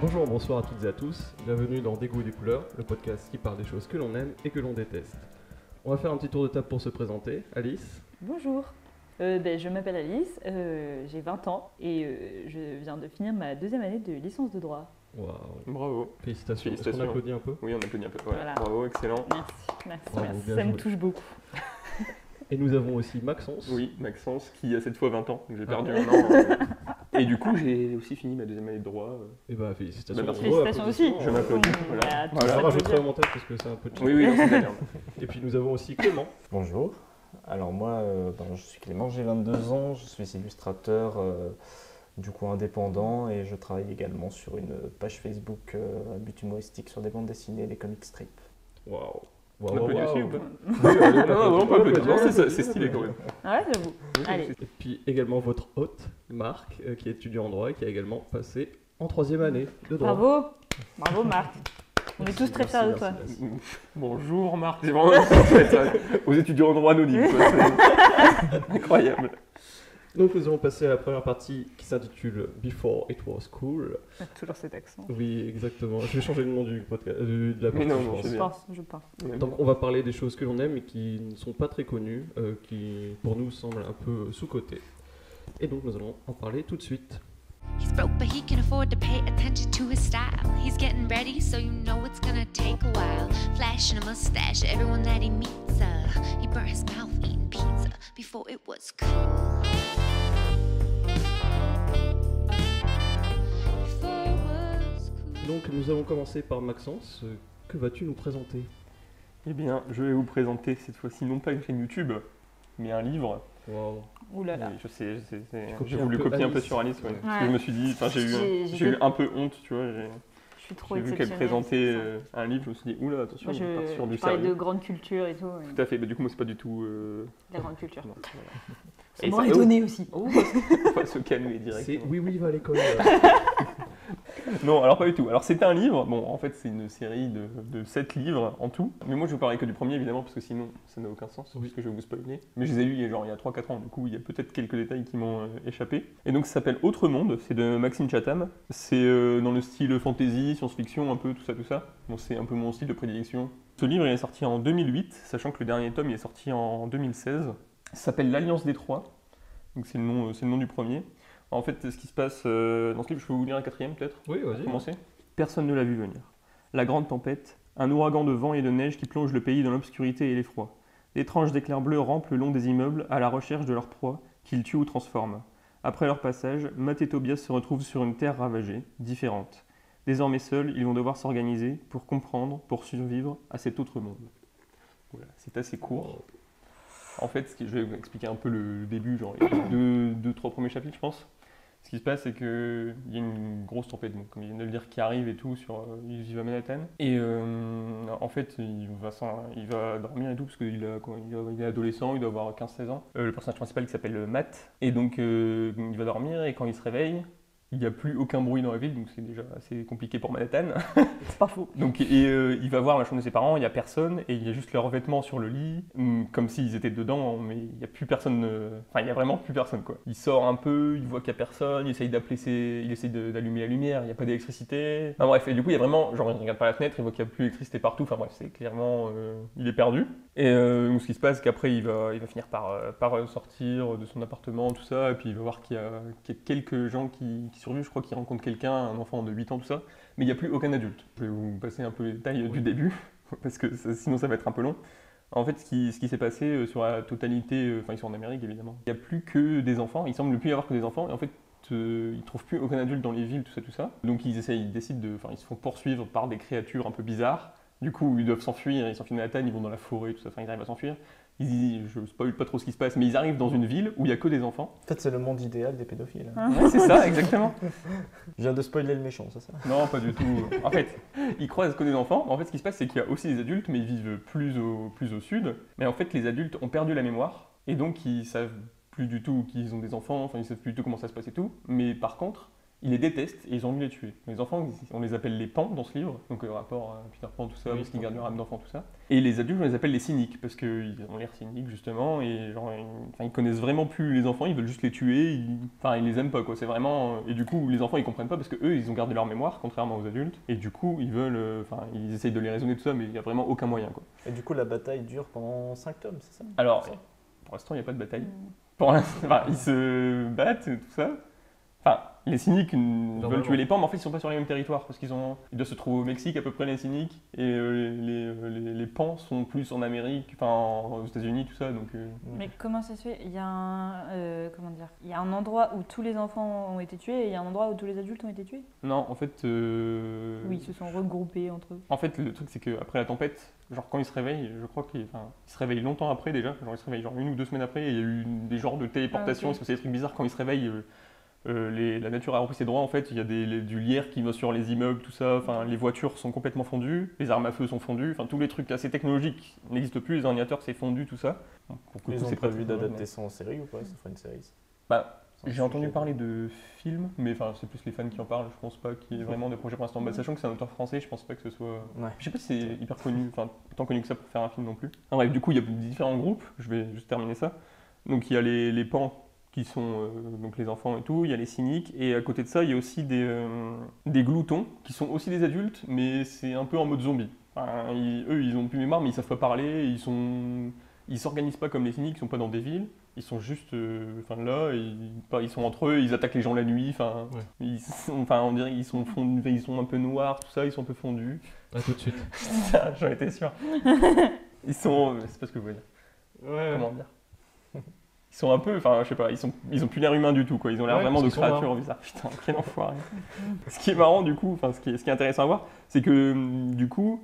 Bonjour, bonsoir à toutes et à tous, bienvenue dans Des goûts et des couleurs, le podcast qui parle des choses que l'on aime et que l'on déteste. On va faire un petit tour de table pour se présenter. Alice. Bonjour, je m'appelle Alice, j'ai 20 ans et je viens de finir ma deuxième année de licence de droit. Waouh, Bravo. félicitations. Est-ce qu'on applaudit un peu? Oui, on applaudit un peu. Ouais. Voilà. Bravo, excellent. Merci, Bravo, bien ça me joué. touche beaucoup. Et nous avons aussi Maxence. Oui, Maxence, qui a cette fois 20 ans, donc j'ai perdu Ah. un an. Et du coup, j'ai aussi fini ma deuxième année de droit. Et bah félicitations. Bah, merci. Félicitations aussi. Je m'applaudis. On Voilà. a tous Voilà. Je applaudi. rajouterai au montage parce que c'est un peu de Oui, oui, non, c'est bien. Et puis nous avons aussi Clément. Bonjour, alors moi je suis Clément, j'ai 22 ans, je suis illustrateur du coup indépendant et je travaille également sur une page Facebook à but humoristique sur des bandes dessinées et des comic strips. Waouh. On applaudit aussi ou pas Oui, allez, Non, on peut applaudir. Non, applaudit. c'est stylé quand même. Ouais, j'avoue. Allez. Et puis également votre hôte, Marc, qui est étudiant en droit et qui a également passé en 3e année de droit. Bravo Marc. On est tous très Merci, fiers de toi. merci. Bonjour Marc. C'est vraiment aux étudiants en droit anonyme. Quoi. C'est incroyable. Donc nous allons passer à la première partie qui s'intitule Before It Was Cool. Toujours cet accent. Oui, exactement. Je vais changer le nom du podcast, de la Mais partie, non, je c'est pense. bien. Je pense. Donc on va parler des choses que l'on aime et qui ne sont pas très connues, qui pour nous semblent un peu sous-cotées. Et donc nous allons en parler tout de suite. He's broke, but he can afford to pay attention to his style. He's getting ready, so you know it's gonna take a while. Flashing a mustache at everyone that he meets. He burnt his mouth eating pizza before it was cool. Before it was cool. Donc nous allons commencer par Maxence. Que vas-tu nous présenter? Eh bien, je vais vous présenter cette fois-ci non pas une chaîne YouTube, mais un livre. Waouh. Ouh là là. Oui, je sais, copies j'ai un voulu peu copier un peu Alice. sur Alice. Ouais. Ouais. Parce que je me suis dit, enfin, j'ai eu un peu honte, tu vois. Je suis trop J'ai vu qu'elle exceptionnelle. présentait c'est ça. un livre, je me suis dit, oula, attention, Moi, on part sur du je parlais sérieux. de grande culture et tout. Tout à fait, bah, du coup, moi, c'est pas du tout. La grande culture. Non, voilà. Ça Et m'aurait ça- étonné aussi. Oh, on va se calmer C'est directement. Oui, oui, va à l'école. Non, alors pas du tout. Alors, c'était un livre, bon, en fait, c'est une série de 7 livres en tout. Mais moi, je vous parlerai que du premier, évidemment, parce que sinon, ça n'a aucun sens, Oui. parce que je vais vous spoiler. Mais je les ai lus il y a 3-4 ans, du coup, il y a peut-être quelques détails qui m'ont échappé. Et donc, ça s'appelle Autre Monde, c'est de Maxime Chatham. C'est dans le style fantasy, science-fiction, un peu tout ça. Bon, c'est un peu mon style de prédilection. Ce livre, il est sorti en 2008, sachant que le dernier tome, il est sorti en 2016. Ça s'appelle L'Alliance des Trois, donc c'est le nom du premier. En fait, ce qui se passe dans ce livre, je peux vous lire un quatrième peut-être? Oui, vas-y. Commencer. Personne ne l'a vu venir. La grande tempête, un ouragan de vent et de neige qui plonge le pays dans l'obscurité et l'effroi. D'étranges éclairs bleus rampent le long des immeubles à la recherche de leur proie, qu'ils tuent ou transforment. Après leur passage, Matt et Tobias se retrouvent sur une terre ravagée, différente. Désormais seuls, ils vont devoir s'organiser pour comprendre, pour survivre à cet autre monde. Voilà, c'est assez court. En fait, je vais vous expliquer un peu le début, genre les deux, trois premiers chapitres, je pense. Ce qui se passe, c'est qu'il y a une grosse tempête, donc, comme il vient de le dire, qui arrive et tout, ils vivent à Manhattan. Et en fait, il va dormir et tout, parce qu'il est adolescent, il doit avoir 15-16 ans. Le personnage principal qui s'appelle Matt. Et donc, il va dormir, et quand il se réveille, il n'y a plus aucun bruit dans la ville, donc c'est déjà assez compliqué pour Manhattan. C'est pas faux. Donc, il va voir la chambre de ses parents, il n'y a personne, et il y a juste leurs vêtements sur le lit, comme s'ils étaient dedans, mais il n'y a plus personne. Enfin, il n'y a vraiment plus personne, quoi. Il sort un peu, il voit qu'il n'y a personne, il essaye d'allumer la lumière, il n'y a pas d'électricité. Enfin bref, et du coup, il y a vraiment, genre, il regarde par la fenêtre, il voit qu'il n'y a plus d'électricité partout, enfin bref, c'est clairement, il est perdu. Et donc, ce qui se passe, c'est qu'après, il va finir par sortir de son appartement, tout ça, et puis il va voir qu'il y a quelques gens qui survivent, je crois qu'il rencontre quelqu'un, un enfant de 8 ans, tout ça. Mais il n'y a plus aucun adulte. Je vais vous passer un peu les détails du début, parce que sinon ça va être un peu long. En fait, ce qui s'est passé sur la totalité, enfin ils sont en Amérique évidemment, il n'y a plus que des enfants, il semble plus y avoir que des enfants, et en fait ils ne trouvent plus aucun adulte dans les villes, tout ça. Donc ils se font poursuivre par des créatures un peu bizarres. Du coup, ils doivent s'enfuir, ils s'enfuient de Manhattan, ils vont dans la forêt, tout ça, enfin ils arrivent à s'enfuir. Je spoil pas trop ce qui se passe, mais ils arrivent dans une ville où il n'y a que des enfants. En fait c'est le monde idéal des pédophiles. Ouais, c'est ça, exactement. Je viens de spoiler le méchant, c'est ça? Non, pas du tout. En fait, ils croisent que des enfants. En fait, ce qui se passe, c'est qu'il y a aussi des adultes, mais ils vivent plus au sud. Mais en fait, les adultes ont perdu la mémoire, et donc ils savent plus du tout qu'ils ont des enfants, enfin ils savent plus du tout comment ça se passe et tout. Mais par contre, ils les détestent et ils ont envie de les tuer. Les enfants, on les appelle les pans dans ce livre, donc rapport à Peter Pan, tout ça, Oui, parce qu'ils c'est gardent leur âme d'enfant, tout ça. Et les adultes, on les appelle les cyniques, parce qu'ils ont l'air cyniques justement, et genre, ils connaissent vraiment plus les enfants, ils veulent juste les tuer, ils les aiment pas quoi, c'est vraiment... Et du coup, les enfants ils comprennent pas parce que eux ils ont gardé leur mémoire, contrairement aux adultes, et du coup ils veulent... ils essayent de les raisonner tout ça, mais il y a vraiment aucun moyen quoi. Et du coup, la bataille dure pendant 5 tomes, c'est ça? Alors, C'est ça. pour l'instant il n'y a pas de bataille. Pour l'instant, ils se battent, tout ça. Enfin, les cyniques veulent tuer les pans, mais en fait ils sont pas sur les mêmes territoires parce ils doivent se trouver au Mexique à peu près les cyniques et les pans sont plus en Amérique, aux États-Unis tout ça donc. Mais comment ça se fait? Il y a il y a un endroit où tous les enfants ont été tués et il y a un endroit où tous les adultes ont été tués? Non, en fait. Oui, ils se sont regroupés entre eux. En fait, le truc c'est qu'après la tempête, genre quand ils se réveillent, je crois qu'ils se réveillent longtemps après déjà, genre ils se réveillent genre 1 ou 2 semaines après, et il y a eu des genres de téléportation, parce que c'est des trucs bizarres quand ils se réveillent. La nature a repris ses droits en fait, il y a du lierre qui va sur les immeubles, tout ça, les voitures sont complètement fondues, les armes à feu sont fondues, tous les trucs assez technologiques n'existent plus, les ordinateurs c'est fondu, tout ça. Ils ont prévu d'adapter ça en série ou pas? Ça ferait une série ça. J'ai entendu parler de films, mais c'est plus les fans qui en parlent, je pense pas qu'il y ait vraiment de projet pour l'instant. Sachant que c'est un auteur français, je pense pas que ce soit... Ouais. Je sais pas si c'est hyper connu, autant connu que ça pour faire un film non plus. Bref, du coup il y a différents groupes, je vais juste terminer ça. Donc il y a les pans, qui sont donc les enfants et tout, il y a les cyniques, et à côté de ça, il y a aussi des gloutons, qui sont aussi des adultes, mais c'est un peu en mode zombie. Eux, ils ont plus mémoire, mais ils savent pas parler, ils s'organisent pas comme les cyniques, ils sont pas dans des villes, ils sont juste là, ils sont entre eux, ils attaquent les gens la nuit, on dirait qu'ils sont ils sont un peu noirs, tout ça, ils sont un peu fondus. À tout de suite. Ça, j'en étais sûr. Ils sont... c'est pas ce que je voulais dire. Ouais. Comment dire? Ils sont un peu, je sais pas, ils ont plus l'air humains du tout, quoi. Ils ont l'air vraiment de créatures bizarres. Putain, quel enfoiré. Ce qui est marrant, du coup, ce qui est intéressant à voir, c'est que, du coup,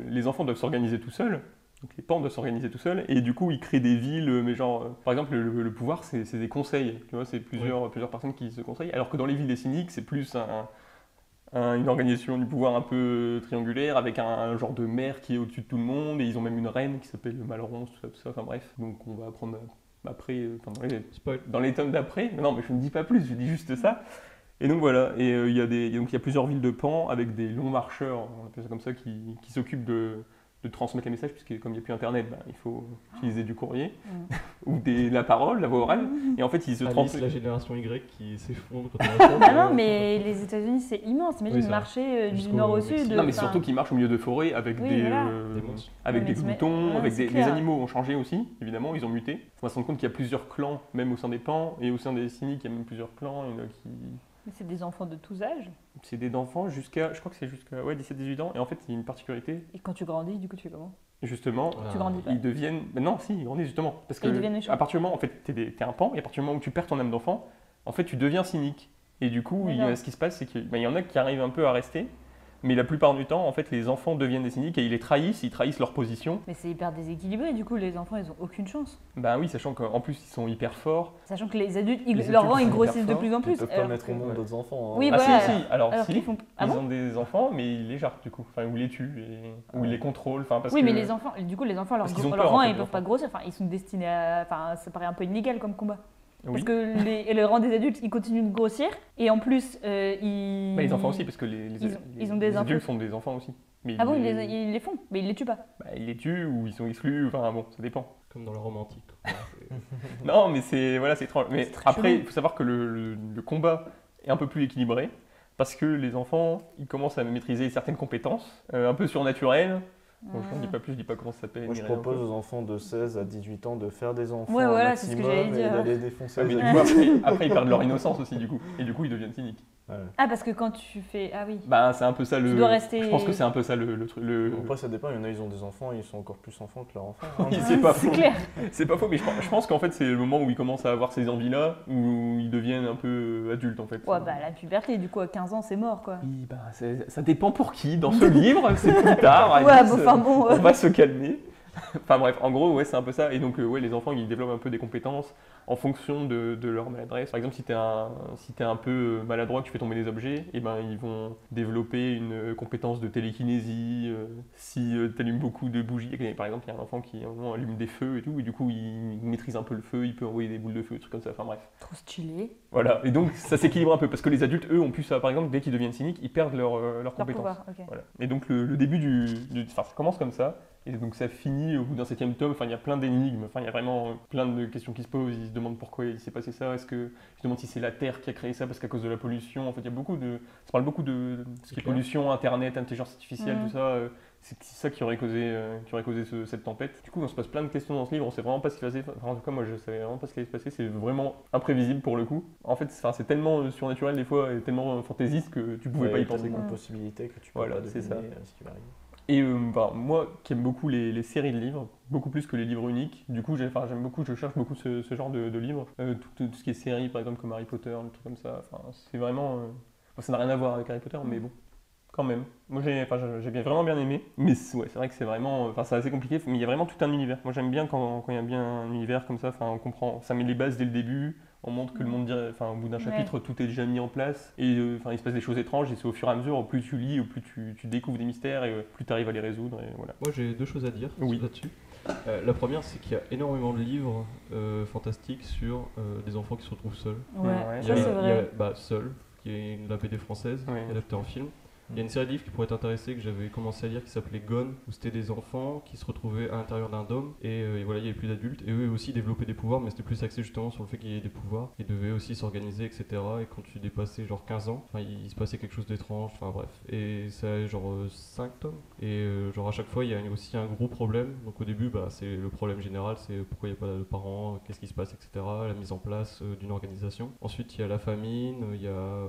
les enfants doivent s'organiser tout seuls. Donc les pans doivent s'organiser tout seuls, et du coup, ils créent des villes, mais genre, par exemple, le pouvoir, c'est des conseils. Tu vois, c'est plusieurs personnes qui se conseillent. Alors que dans les villes des cyniques, c'est plus une organisation du pouvoir un peu triangulaire, avec un genre de maire qui est au-dessus de tout le monde, et ils ont même une reine qui s'appelle Malronce, tout ça, bref. Donc on va apprendre... Après, dans les tomes d'après, non mais je ne dis pas plus, je dis juste ça. Et donc voilà, et il y a plusieurs villes de Pan avec des longs marcheurs, on appelle ça comme ça, qui s'occupent de transmettre les messages, puisque comme il n'y a plus internet, il faut utiliser du courrier, ou la parole, la voix orale, et en fait ils se transmettent. La génération Y qui s'effondre quand on entend. Ah non, mais les États-Unis c'est immense, imagine marcher du nord au sud. Non mais surtout qu'ils marchent au milieu de forêts avec des gloutons, avec des animaux ont changé aussi, évidemment, ils ont muté. On va se rendre compte qu'il y a plusieurs clans, même au sein des Pans, et au sein des cyniques, il y a même plusieurs clans, il y en a qui... Mais c'est des enfants de tous âges? C'est des enfants je crois que c'est jusqu'à 17-18 ans, et en fait il y a une particularité. Et quand tu grandis, du coup tu fais comment? Justement, tu grandis pas. Ils deviennent... non, si, ils grandissent justement. Parce que ils deviennent méchants. à partir du moment, en fait, t'es un pan, et à partir du moment où tu perds ton âme d'enfant, en fait tu deviens cynique. Et du coup, ce qui se passe, c'est qu'il y en a qui arrivent un peu à rester, mais la plupart du temps, en fait, les enfants deviennent des cyniques et ils trahissent leur position. Mais c'est hyper déséquilibré, du coup, les enfants, ils ont aucune chance. Ben oui, sachant qu'en plus, ils sont hyper forts. Sachant que les adultes, leurs rangs, ils grossissent de plus en plus. Ils peuvent pas mettre au monde d'autres enfants. Oui, voilà. voilà. Si. Alors si, ils ont des enfants, mais ils les jartent, du coup. Ou ils les tuent, ou ils les contrôlent. Mais les enfants, leur rang, ils peuvent pas grossir. Ils sont destinés à... ça paraît un peu illégal comme combat. Oui. Parce que les rangs des adultes, ils continuent de grossir. Et en plus, ils... les enfants aussi, parce que les adultes font des enfants aussi. Mais bon, ils les font, mais ils les tuent pas. Ils les tuent ou ils sont exclus, ça dépend. Comme dans le romantique. Non, mais c'est étrange. Mais après, il faut savoir que le combat est un peu plus équilibré, parce que les enfants, ils commencent à maîtriser certaines compétences, un peu surnaturelles. Bon, je ne dis pas plus, je dis pas comment ça s'appelle. Moi, je propose aux enfants de 16 à 18 ans de faire des enfants voilà, maximum, c'est ce que j'allais dire. Et d'aller défoncer. Mais du coup, après, ils perdent leur innocence aussi, du coup. Et du coup, ils deviennent cyniques. Ouais. Ah, parce que quand tu fais... Ah oui. C'est un peu ça le... Tu dois rester... Je pense que c'est un peu ça le truc. Après, ça dépend. Il y en a, ils ont des enfants et ils sont encore plus enfants que leurs enfants. Oui, c'est pas faux. C'est clair. C'est pas faux, mais je pense qu'en fait, c'est le moment où ils commencent à avoir ces envies-là, où ils deviennent un peu adultes, en fait. Ouais, la puberté, du coup, à 15 ans, c'est mort, quoi. Oui, ça dépend pour qui. Dans ce livre, c'est plus tard. Ouais, bon. On va se calmer. Enfin bref, en gros, ouais, c'est un peu ça. Et donc, ouais, les enfants, ils développent un peu des compétences en fonction de leur maladresse. Par exemple, si t'es un peu maladroit, que tu fais tomber des objets, et ben, ils vont développer une compétence de télékinésie. Si t'allumes beaucoup de bougies, par exemple, il y a un enfant qui à un moment, allume des feux et tout, et du coup, il maîtrise un peu le feu, il peut envoyer des boules de feu, des trucs comme ça. Enfin bref. Trop stylé. Voilà. Et donc, ça s'équilibre un peu, parce que les adultes, eux, ont plus ça. Par exemple, dès qu'ils deviennent cyniques, ils perdent leur Leur compétence. pouvoir, ok. Voilà. Et donc le début enfin, ça commence comme ça, et donc ça finit au bout d'un 7e tome. Enfin, il y a plein d'énigmes, enfin, il y a vraiment plein de questions qui se posent. Ils se demandent pourquoi il s'est passé ça, ils se demandent si c'est la Terre qui a créé ça parce qu'à cause de la pollution. En fait, il y a ça parle beaucoup de pollution, Internet, intelligence artificielle, tout ça. C'est ça qui aurait causé cette tempête. Du coup, on se pose plein de questions dans ce livre, on sait vraiment pas ce qui va se passer. Enfin, en tout cas, moi, je savais vraiment pas ce qui allait se passer. C'est vraiment imprévisible pour le coup. En fait, c'est tellement surnaturel des fois et tellement fantaisiste que tu pouvais pas y penser. Tellement de possibilités que tu peux Voilà, pas c'est deviner ça. ce qui va arriver. Et moi qui aime beaucoup les séries de livres, beaucoup plus que les livres uniques, du coup j'aime beaucoup, je cherche beaucoup ce genre de livres. Tout ce qui est séries par exemple comme Harry Potter, des trucs comme ça, enfin, c'est vraiment... ça n'a rien à voir avec Harry Potter, mais bon, quand même. Moi j'ai vraiment bien aimé, mais ouais, c'est vrai que c'est vraiment... Enfin, c'est assez compliqué, mais il y a vraiment tout un univers. Moi j'aime bien quand il y a bien un univers comme ça, enfin, on comprend, ça met les bases dès le début. On montre que le monde, au bout d'un chapitre, tout est déjà mis en place. Et il se passe des choses étranges. Et c'est au fur et à mesure, au plus tu lis, au plus tu découvres des mystères et plus tu arrives à les résoudre. Et voilà. Moi, j'ai 2 choses à dire là-dessus. La première, c'est qu'il y a énormément de livres fantastiques sur des enfants qui se retrouvent seuls. Ouais, Ouais, ça c'est vrai. Seul, qui est la BD française, adaptée en film. Il y a une série de livres qui pourrait t'intéresser que j'avais commencé à lire qui s'appelait Gone, où c'était des enfants qui se retrouvaient à l'intérieur d'un dôme et voilà, il n'y avait plus d'adultes et eux aussi développaient des pouvoirs, mais c'était plus axé justement sur le fait qu'il y ait des pouvoirs. Ils devaient aussi s'organiser, etc. Et quand tu dépassais genre 15 ans, il se passait quelque chose d'étrange, enfin bref. Et ça a genre 5 tomes. Et genre à chaque fois, il y a aussi un gros problème. Donc au début, c'est le problème général, c'est pourquoi il n'y a pas de parents, qu'est-ce qui se passe, etc. La mise en place d'une organisation. Ensuite, il y a la famine, il y a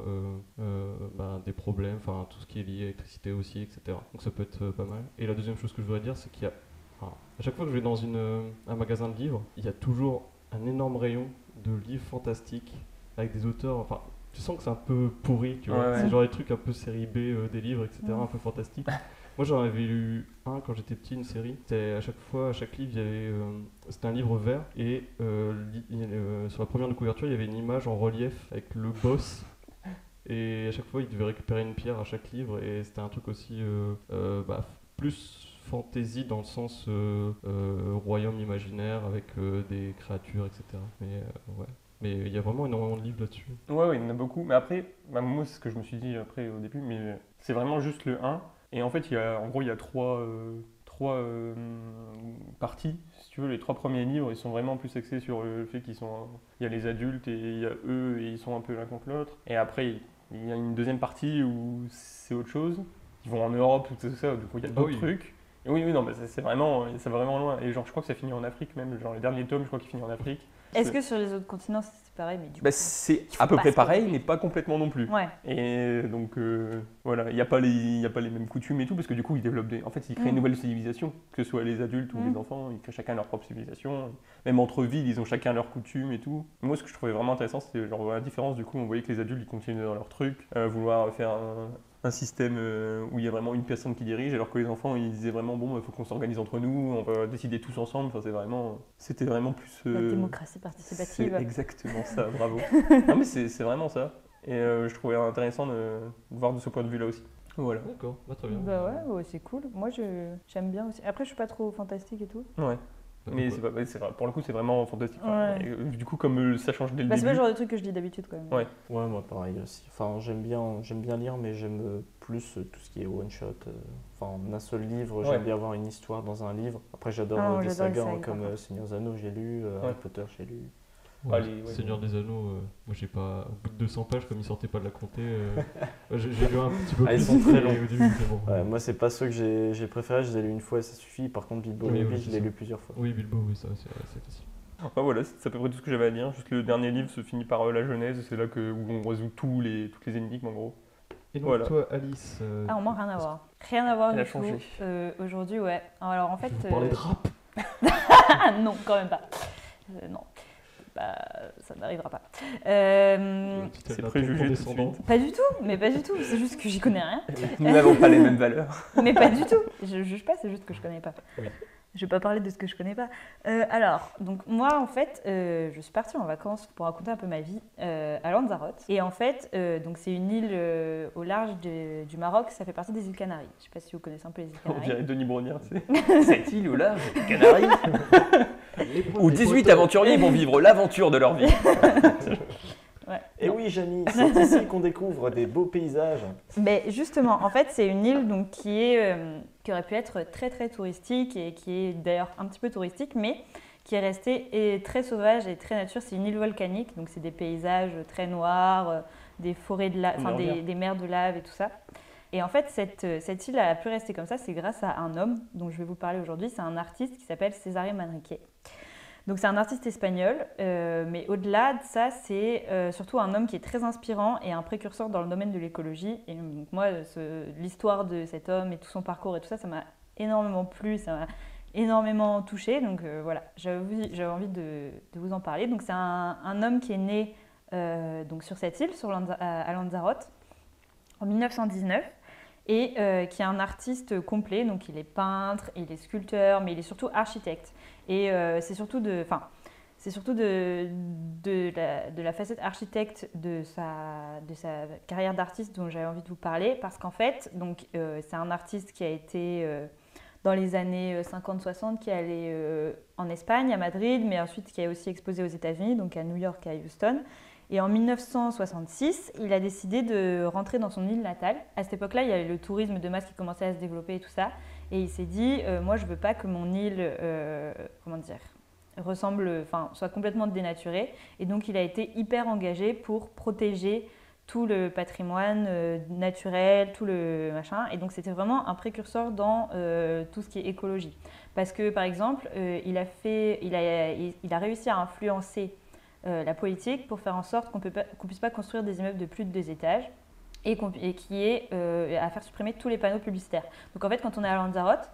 des problèmes, enfin tout ce qui est lié à l'électricité aussi, etc. Donc ça peut être pas mal. Et la deuxième chose que je voudrais dire, c'est qu'il y a... à chaque fois que je vais dans un magasin de livres, il y a toujours un énorme rayon de livres fantastiques avec des auteurs... Enfin, tu sens que c'est un peu pourri, tu vois. Ouais. C'est genre des trucs un peu série B des livres, etc. Un peu fantastiques. Moi, j'en avais lu un quand j'étais petit, une série. C'était à chaque livre, il y avait... c'était un livre vert et sur la première de couverture, il y avait une image en relief avec le boss. Et à chaque fois, il devait récupérer une pierre à chaque livre et c'était un truc aussi plus fantasy dans le sens royaume imaginaire avec des créatures, etc. Mais il y a vraiment énormément de livres là-dessus. Ouais, il y en a beaucoup. Mais après, moi, c'est ce que je me suis dit après au début, mais c'est vraiment juste le 1. Et en fait, il y a trois parties. Si tu veux, les 3 premiers livres, ils sont vraiment plus axés sur le fait il y a les adultes et il y a eux et ils sont un peu l'un contre l'autre. Et après, il y a une deuxième partie où c'est autre chose. Ils vont en Europe, tout ça, du coup il y a d'autres trucs. Et oui, non, ça va vraiment loin. Et genre, je crois que ça finit en Afrique même. Genre, le dernier tome, je crois qu'il finit en Afrique. Est-ce que sur les autres continents c'est pareil, mais du coup, c'est à peu près pareil, mais pas complètement non plus. Ouais. Et donc voilà, il n'y a pas les mêmes coutumes et tout, parce que du coup ils développent en fait ils créent une nouvelle civilisation, que ce soit les adultes ou les enfants, ils créent chacun leur propre civilisation. Même entre villes, ils ont chacun leurs coutumes et tout. Moi, ce que je trouvais vraiment intéressant, c'était genre la différence. Du coup, on voyait que les adultes ils continuaient dans leur truc, vouloir faire un système où il y a vraiment une personne qui dirige, alors que les enfants ils disaient vraiment bon, il faut qu'on s'organise entre nous, on va décider tous ensemble. Enfin, c'était vraiment plus la démocratie participative. C'est exactement ça, bravo. Non mais c'est vraiment ça. Et je trouvais intéressant de voir de ce point de vue-là aussi. Voilà. D'accord, très bien. Ouais, c'est cool. Moi, j'aime bien aussi. Après, je suis pas trop fantastique et tout. Ouais. Mais c'est vrai, pour le coup, c'est vraiment fantastique. Ouais. Et, du coup, comme ça change dès le C'est début. pas le genre de truc que je lis d'habitude quand même. Ouais. Ouais, moi pareil aussi. Enfin, j'aime bien lire, mais j'aime plus tout ce qui est one shot. Enfin, en un seul livre, j'aime bien avoir une histoire dans un livre. Après, j'adore des sagas comme Seigneur des Anneaux, j'ai lu, Harry Potter, j'ai lu. Seigneur des Anneaux, moi j'ai pas. Au bout de 200 pages, comme ils sortaient pas de la comté, j'ai lu un petit peu plus. Ils sont très longs. Au début, c'est bon. Ouais, moi, c'est pas ceux que j'ai préférés, je les ai lus une fois et ça suffit. Par contre, Bilbo et Hobbit, je l'ai lu plusieurs fois. Oui, Bilbo, oui, ça c'est facile. Voilà, c'est à peu près tout ce que j'avais à dire. Juste le dernier livre se finit par la Genèse, c'est là où on résout toutes les énigmes en gros. Et donc toi, Alice Ah, au moins rien à voir. Rien à voir Elle a du tout. changé. Aujourd'hui, ouais. Alors en fait. Vous parlez de rap Non, quand même pas. Non. Ça n'arrivera pas. C'est préjugé tout de suite. Pas du tout, mais pas du tout. C'est juste que j'y connais rien. Nous n'avons pas les mêmes valeurs. Mais pas du tout. Je juge pas, c'est juste que je connais pas. Oui. Je vais pas parler de ce que je connais pas. Alors, donc moi, en fait, je suis partie en vacances pour raconter un peu ma vie à Lanzarote. Et en fait, donc c'est une île au large du Maroc. Ça fait partie des îles Canaries. Je sais pas si vous connaissez un peu les îles On Canaries. dirait Denis Brognard, cette île au large des Canaries, où 18 photos. aventuriers vont vivre l'aventure de leur vie. Ouais. Et oui, Jamy, c'est ici qu'on découvre des beaux paysages. Mais justement, en fait, c'est une île donc, qui aurait pu être très très touristique et qui est d'ailleurs un petit peu touristique, mais qui est restée très sauvage et très nature. C'est une île volcanique, donc c'est des paysages très noirs, des forêts de lave, enfin des mers de lave et tout ça. Et en fait, cette île a pu rester comme ça, c'est grâce à un homme dont je vais vous parler aujourd'hui. C'est un artiste qui s'appelle César Manrique. Donc c'est un artiste espagnol, mais au-delà de ça, c'est surtout un homme qui est très inspirant et un précurseur dans le domaine de l'écologie. Et donc moi, l'histoire de cet homme et tout son parcours et tout ça, ça m'a énormément plu, ça m'a énormément touchée. Donc voilà, j'avais envie de vous en parler. Donc c'est un homme qui est né donc sur cette île, à Lanzarote, en 1919. Et qui est un artiste complet, donc il est peintre, il est sculpteur, mais il est surtout architecte. Et c'est surtout de la facette architecte de sa carrière d'artiste dont j'avais envie de vous parler, parce qu'en fait, donc, c'est un artiste qui a été dans les années 50-60, qui est allé en Espagne, à Madrid, mais ensuite qui a aussi exposé aux États-Unis, donc à New York et à Houston. Et en 1966, il a décidé de rentrer dans son île natale. À cette époque-là, il y avait le tourisme de masse qui commençait à se développer et tout ça. Et il s'est dit, moi, je ne veux pas que mon île, soit complètement dénaturée. Et donc, il a été hyper engagé pour protéger tout le patrimoine naturel, tout le machin. Et donc, c'était vraiment un précurseur dans tout ce qui est écologie. Parce que, par exemple, il a réussi à influencer la politique pour faire en sorte qu'on ne puisse pas construire des immeubles de plus de 2 étages et qui est à faire supprimer tous les panneaux publicitaires. Donc en fait, quand on est à Lanzarote,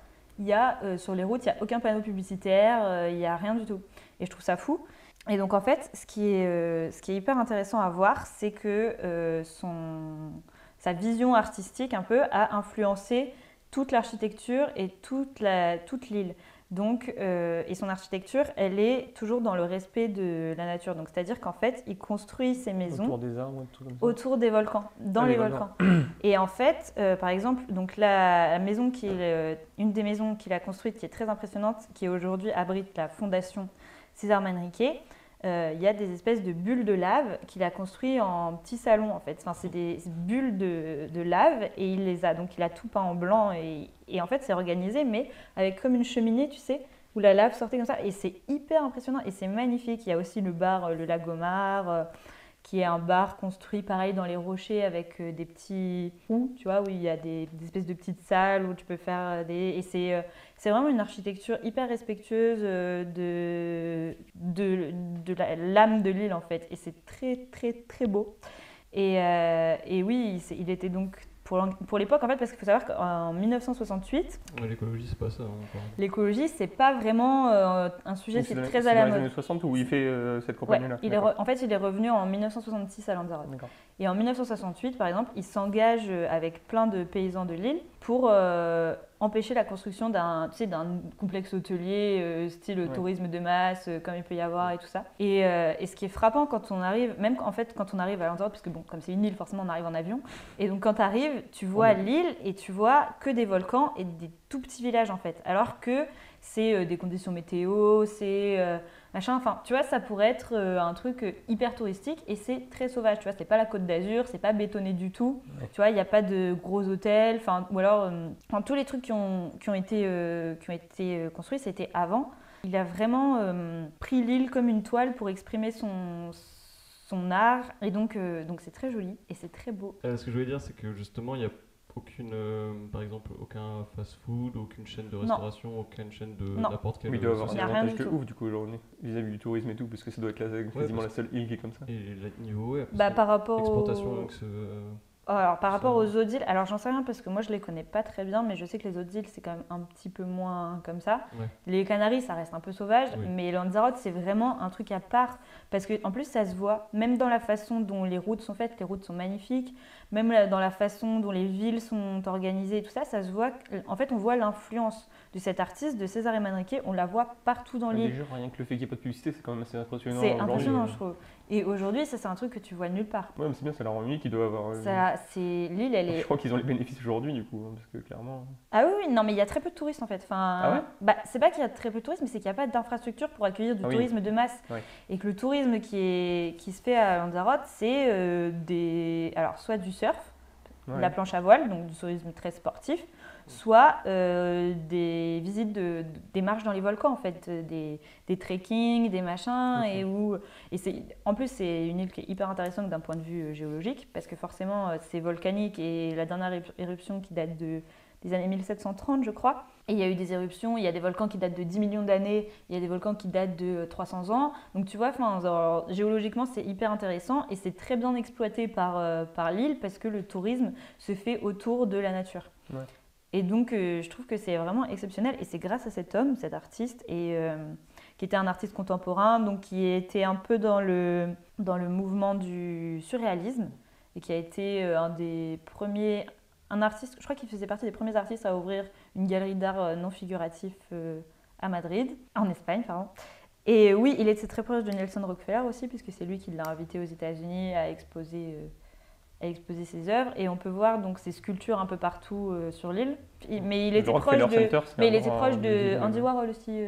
sur les routes, il n'y a aucun panneau publicitaire, il n'y a rien du tout. Et je trouve ça fou. Et donc en fait, ce qui est hyper intéressant à voir, c'est que sa vision artistique un peu a influencé toute l'architecture et toute l'île. Donc, et son architecture, elle est toujours dans le respect de la nature. Donc, c'est-à-dire qu'en fait, il construit ses maisons autour des arbres, tout comme ça. Autour des volcans, dans les volcans. Et en fait, par exemple, donc la maison une des maisons qu'il a construite qui est très impressionnante, qui aujourd'hui abrite la fondation César Manrique, il y a des espèces de bulles de lave qu'il a construit en petits salons en fait. Enfin, c'est des bulles de lave et il a tout peint en blanc et en fait c'est organisé mais avec comme une cheminée, tu sais, où la lave sortait comme ça et c'est hyper impressionnant et c'est magnifique. Il y a aussi le bar le Lagomar qui est un bar construit pareil dans les rochers avec des petits trous, tu vois, où il y a des espèces de petites salles où tu peux faire et c'est vraiment une architecture hyper respectueuse de l'âme de l'île en fait. Et c'est très très très beau. Et oui, il était donc pour l'époque en fait, parce qu'il faut savoir qu'en 1968... L'écologie, c'est pas ça. Hein, l'écologie, c'est pas vraiment un sujet qui est très à la mode. C'est dans les années 60 où il fait cette campagne-là. Ouais, en fait, il est revenu en 1966 à Lanzarote. Et en 1968, par exemple, il s'engage avec plein de paysans de l'île pour empêcher la construction d'un complexe hôtelier style tourisme de masse comme il peut y avoir et tout ça. Et ce qui est frappant quand on arrive, même en fait quand on arrive à Lanzarote, parce que bon, comme c'est une île, forcément on arrive en avion, et donc quand tu arrives, tu vois l'île et tu vois que des volcans et des tout petits villages en fait, alors que c'est des conditions météo, c'est machin, enfin tu vois, ça pourrait être un truc hyper touristique et c'est très sauvage, tu vois, c'est pas la Côte d'Azur, c'est pas bétonné du tout, tu vois, il n'y a pas de gros hôtels, enfin, ou alors tous les trucs qui ont été construits, c'était avant. Il a vraiment pris l'île comme une toile pour exprimer son art et donc c'est très joli et c'est très beau. Ce que je voulais dire, c'est que justement, il y a par exemple, aucun fast-food, aucune chaîne de restauration, aucune chaîne de n'importe quelle. Oui, il doit avoir un avantage de tout. ouf du coup aujourd'hui vis-à-vis du tourisme et tout, parce que ça doit être quasiment la seule île qui est comme ça. Et niveau par rapport exportation, Alors, par rapport aux autres îles, alors j'en sais rien parce que moi je les connais pas très bien, mais je sais que les autres îles c'est quand même un petit peu moins comme ça. Ouais. Les Canaries ça reste un peu sauvage, Oui. mais Lanzarote c'est vraiment un truc à part parce qu'en plus ça se voit, même dans la façon dont les routes sont faites, les routes sont magnifiques, même dans la façon dont les villes sont organisées et tout ça, ça se voit. En fait, on voit l'influence de cet artiste, de César Manrique, on la voit partout dans l'île. Déjà, rien que le fait qu'il n'y ait pas de publicité, c'est quand même assez impressionnant. C'est aujourd'hui. impressionnant, je trouve. Et aujourd'hui, ça c'est un truc que tu vois nulle part. Ouais, mais c'est bien, ça leur rend unique, ils doivent avoir. L'île, elle est. Je crois qu'ils ont les bénéfices aujourd'hui, du coup, hein, parce que clairement. Ah oui, oui, non, mais il y a très peu de touristes en fait. Enfin, Ah ouais bah, c'est pas qu'il y a très peu de touristes, mais c'est qu'il n'y a pas d'infrastructure pour accueillir du Ah oui. tourisme de masse. Ouais. Et que le tourisme qui se fait à Lanzarote, c'est alors soit du surf, de la planche à voile, donc du tourisme très sportif, soit des visites des marches dans les volcans en fait, des trekking, des machins, en plus c'est une île qui est hyper intéressante d'un point de vue géologique parce que forcément c'est volcanique et la dernière éruption qui date des années 1730 je crois, et il y a eu des éruptions, il y a des volcans qui datent de 10 millions d'années, il y a des volcans qui datent de 300 ans, donc tu vois, géologiquement c'est hyper intéressant et c'est très bien exploité par l'île parce que le tourisme se fait autour de la nature. Ouais. Et donc je trouve que c'est vraiment exceptionnel et c'est grâce à cet homme, cet artiste, et qui était un artiste contemporain, donc qui était un peu dans le mouvement du surréalisme et qui a été un artiste, je crois qu'il faisait partie des premiers artistes à ouvrir une galerie d'art non figuratif à Madrid, en Espagne, pardon. Et oui, il était très proche de Nelson Rockefeller aussi, puisque c'est lui qui l'a invité aux États-Unis à exposer ses œuvres. Et on peut voir donc ses sculptures un peu partout sur l'île. Mais il était proche de Andy Warhol aussi,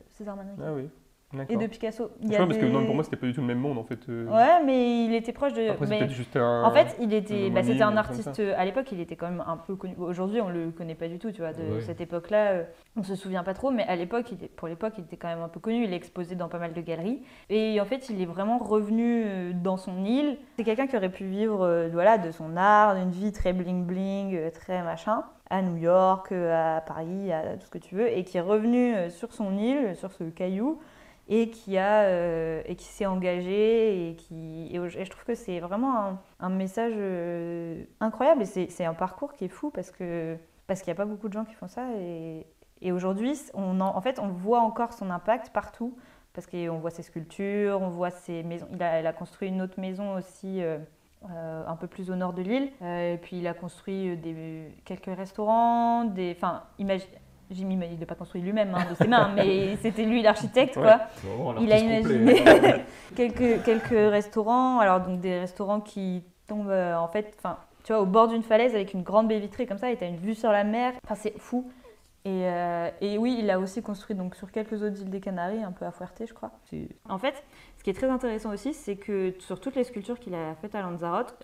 César Manrique. Ah oui. Et de Picasso. Parce que non, pour moi, c'était pas du tout le même monde en fait. Ouais, mais il était proche de. Après, c'est peut-être juste un. En fait, c'était un comme artiste. À l'époque, il était quand même un peu connu. Aujourd'hui, on le connaît pas du tout, tu vois. De cette époque-là, on se souvient pas trop, mais à l'époque, pour l'époque, il était quand même un peu connu. Il est exposé dans pas mal de galeries. Et en fait, il est vraiment revenu dans son île. C'est quelqu'un qui aurait pu vivre, de son art, d'une vie très bling bling, très machin, à New York, à Paris, à tout ce que tu veux, et qui est revenu sur son île, sur ce caillou. Et qui s'est engagé et je trouve que c'est vraiment un message incroyable et c'est un parcours qui est fou parce qu'il n'y a pas beaucoup de gens qui font ça et aujourd'hui on voit encore son impact partout parce qu'on voit ses sculptures, on voit ses maisons. Il a construit une autre maison aussi un peu plus au nord de l'île et puis il a construit quelques restaurants, il n'a pas construit lui-même de ses mains, mais c'était lui l'architecte, quoi. Il a imaginé quelques restaurants, alors donc des restaurants qui tombent tu vois, au bord d'une falaise avec une grande baie vitrée comme ça, et tu as une vue sur la mer. Enfin, c'est fou. Et oui, il a aussi construit donc sur quelques autres îles des Canaries, un peu à Fuerte, je crois. En fait, ce qui est très intéressant aussi, c'est que sur toutes les sculptures qu'il a faites à Lanzarote,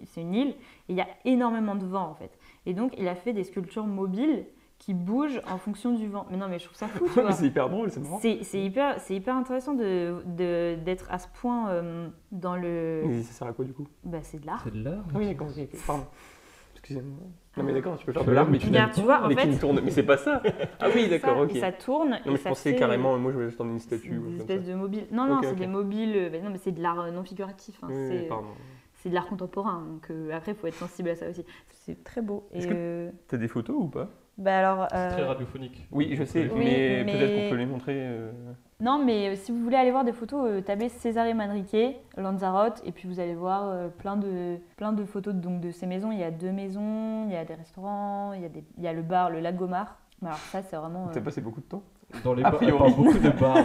c'est une île et il y a énormément de vent en fait. Et donc, il a fait des sculptures mobiles qui bougent en fonction du vent. Mais non, mais je trouve ça fou, tu vois. C'est hyper drôle, c'est marrant. C'est hyper intéressant d'être à ce point dans le... Mais ça sert à quoi, du coup? Bah, c'est de l'art. C'est de l'art. Ah oui, d'accord, ok, pardon. Excusez-moi. Non, mais d'accord, tu peux faire de l'art, mais tu tu vois, en fait... tourne. Mais c'est pas ça. Ah oui, d'accord, ok. Et ça tourne. Non, mais je pensais carrément, moi je voulais juste en une statue. Des espèces de mobiles. Non, c'est des mobiles... non, mais c'est de l'art non figuratif. Oui, pardon. C'est de l'art contemporain, donc après, il faut être sensible à ça aussi. C'est très beau. Est-ce que t'as des photos ou pas? Bah alors, c'est très radiophonique. Oui, je sais, Oui, mais peut-être qu'on peut les montrer. Non, mais si vous voulez aller voir des photos, tapez César Manrique, Lanzarote, et puis vous allez voir plein de photos donc, de ces maisons. Il y a 2 maisons, il y a des restaurants, il y a le bar, le Lagomar. Alors ça, c'est vraiment... T'as passé beaucoup de temps? Dans les bars, il y a beaucoup de bars.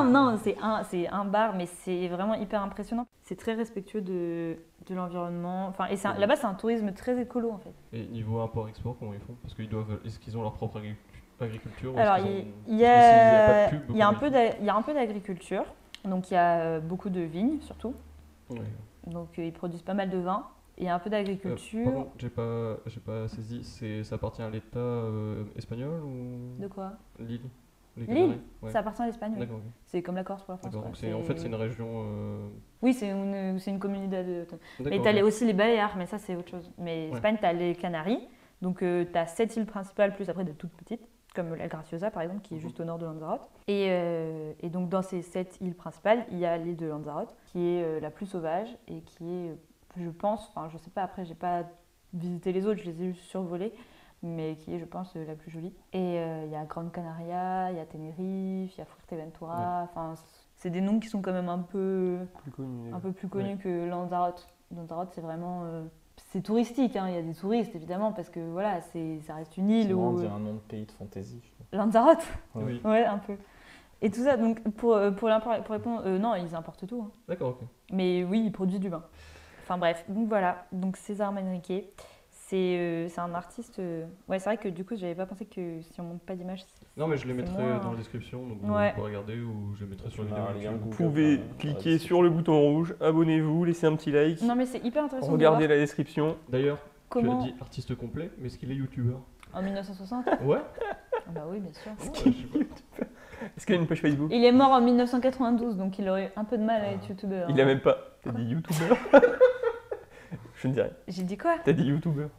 Non, c'est un bar, mais c'est vraiment hyper impressionnant. C'est très respectueux de l'environnement. Enfin, et là-bas, c'est un tourisme très écolo, en fait. Et niveau import-export, comment ils font? Parce est-ce qu'ils ont leur propre agriculture? Alors, il y a un peu d'agriculture. Donc, il y a beaucoup de vignes, surtout. Ouais. Donc, ils produisent pas mal de vin. Il y a un peu d'agriculture. Pardon, j'ai pas saisi. Ça appartient à l'État espagnol ou... De quoi? L'île. L'île, ouais. ça appartient à l'Espagne. Oui. D'accord, ok. C'est comme la Corse pour la France. D'accord, donc en fait, c'est une région... Oui, c'est une communauté d'autochtone. Et D'accord, tu as aussi les Baléares, mais ça, c'est autre chose. Mais Espagne, tu as les Canaries. Donc, tu as 7 îles principales, plus après de toutes petites, comme la Graciosa, par exemple, qui est juste au nord de Lanzarote. Et donc, dans ces 7 îles principales, il y a l'île de Lanzarote, qui est la plus sauvage et qui est je pense, enfin je sais pas, après j'ai pas visité les autres, je les ai juste survolés, mais qui est, je pense, la plus jolie. Et il y a Gran Canaria, il y a Tenerife, il y a Fuerteventura, enfin c'est des noms qui sont quand même un peu plus connus que Lanzarote. Lanzarote, c'est vraiment... c'est touristique, hein. Il y a des touristes évidemment, parce que voilà, ça reste une île où... On dirait un nom de pays de fantaisie. Lanzarote. Oui. Ouais, un peu. Et tout ça, donc pour répondre, non, ils importent tout. Hein. D'accord, ok. Mais oui, ils produisent du vin. Enfin bref, donc voilà, donc César Manrique, c'est un artiste... Ouais, c'est vrai que du coup, j'avais pas pensé que si on monte pas d'image... Non, mais je les mettrai moins... dans la description, donc Ouais. vous pouvez regarder ou je les mettrai sur la vidéo. Un lien YouTube. Vous Google, pouvez enfin, cliquer sur le bouton rouge, abonnez-vous, laissez un petit like, Non mais c'est hyper intéressant regardez de voir la description. D'ailleurs, comment... tu as dit artiste complet, mais est-ce qu'il est youtubeur? En 1960 Ouais. Ah bah oui, bien sûr. Est-ce qu'il a une page Facebook? Il est mort en 1992, donc il aurait un peu de mal à être youtubeur. Il a même pas. T'as dit youtubeur? Je ne dis rien. J'ai dit quoi? T'as dit youtubeur.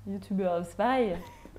Youtubeur, c'est pareil.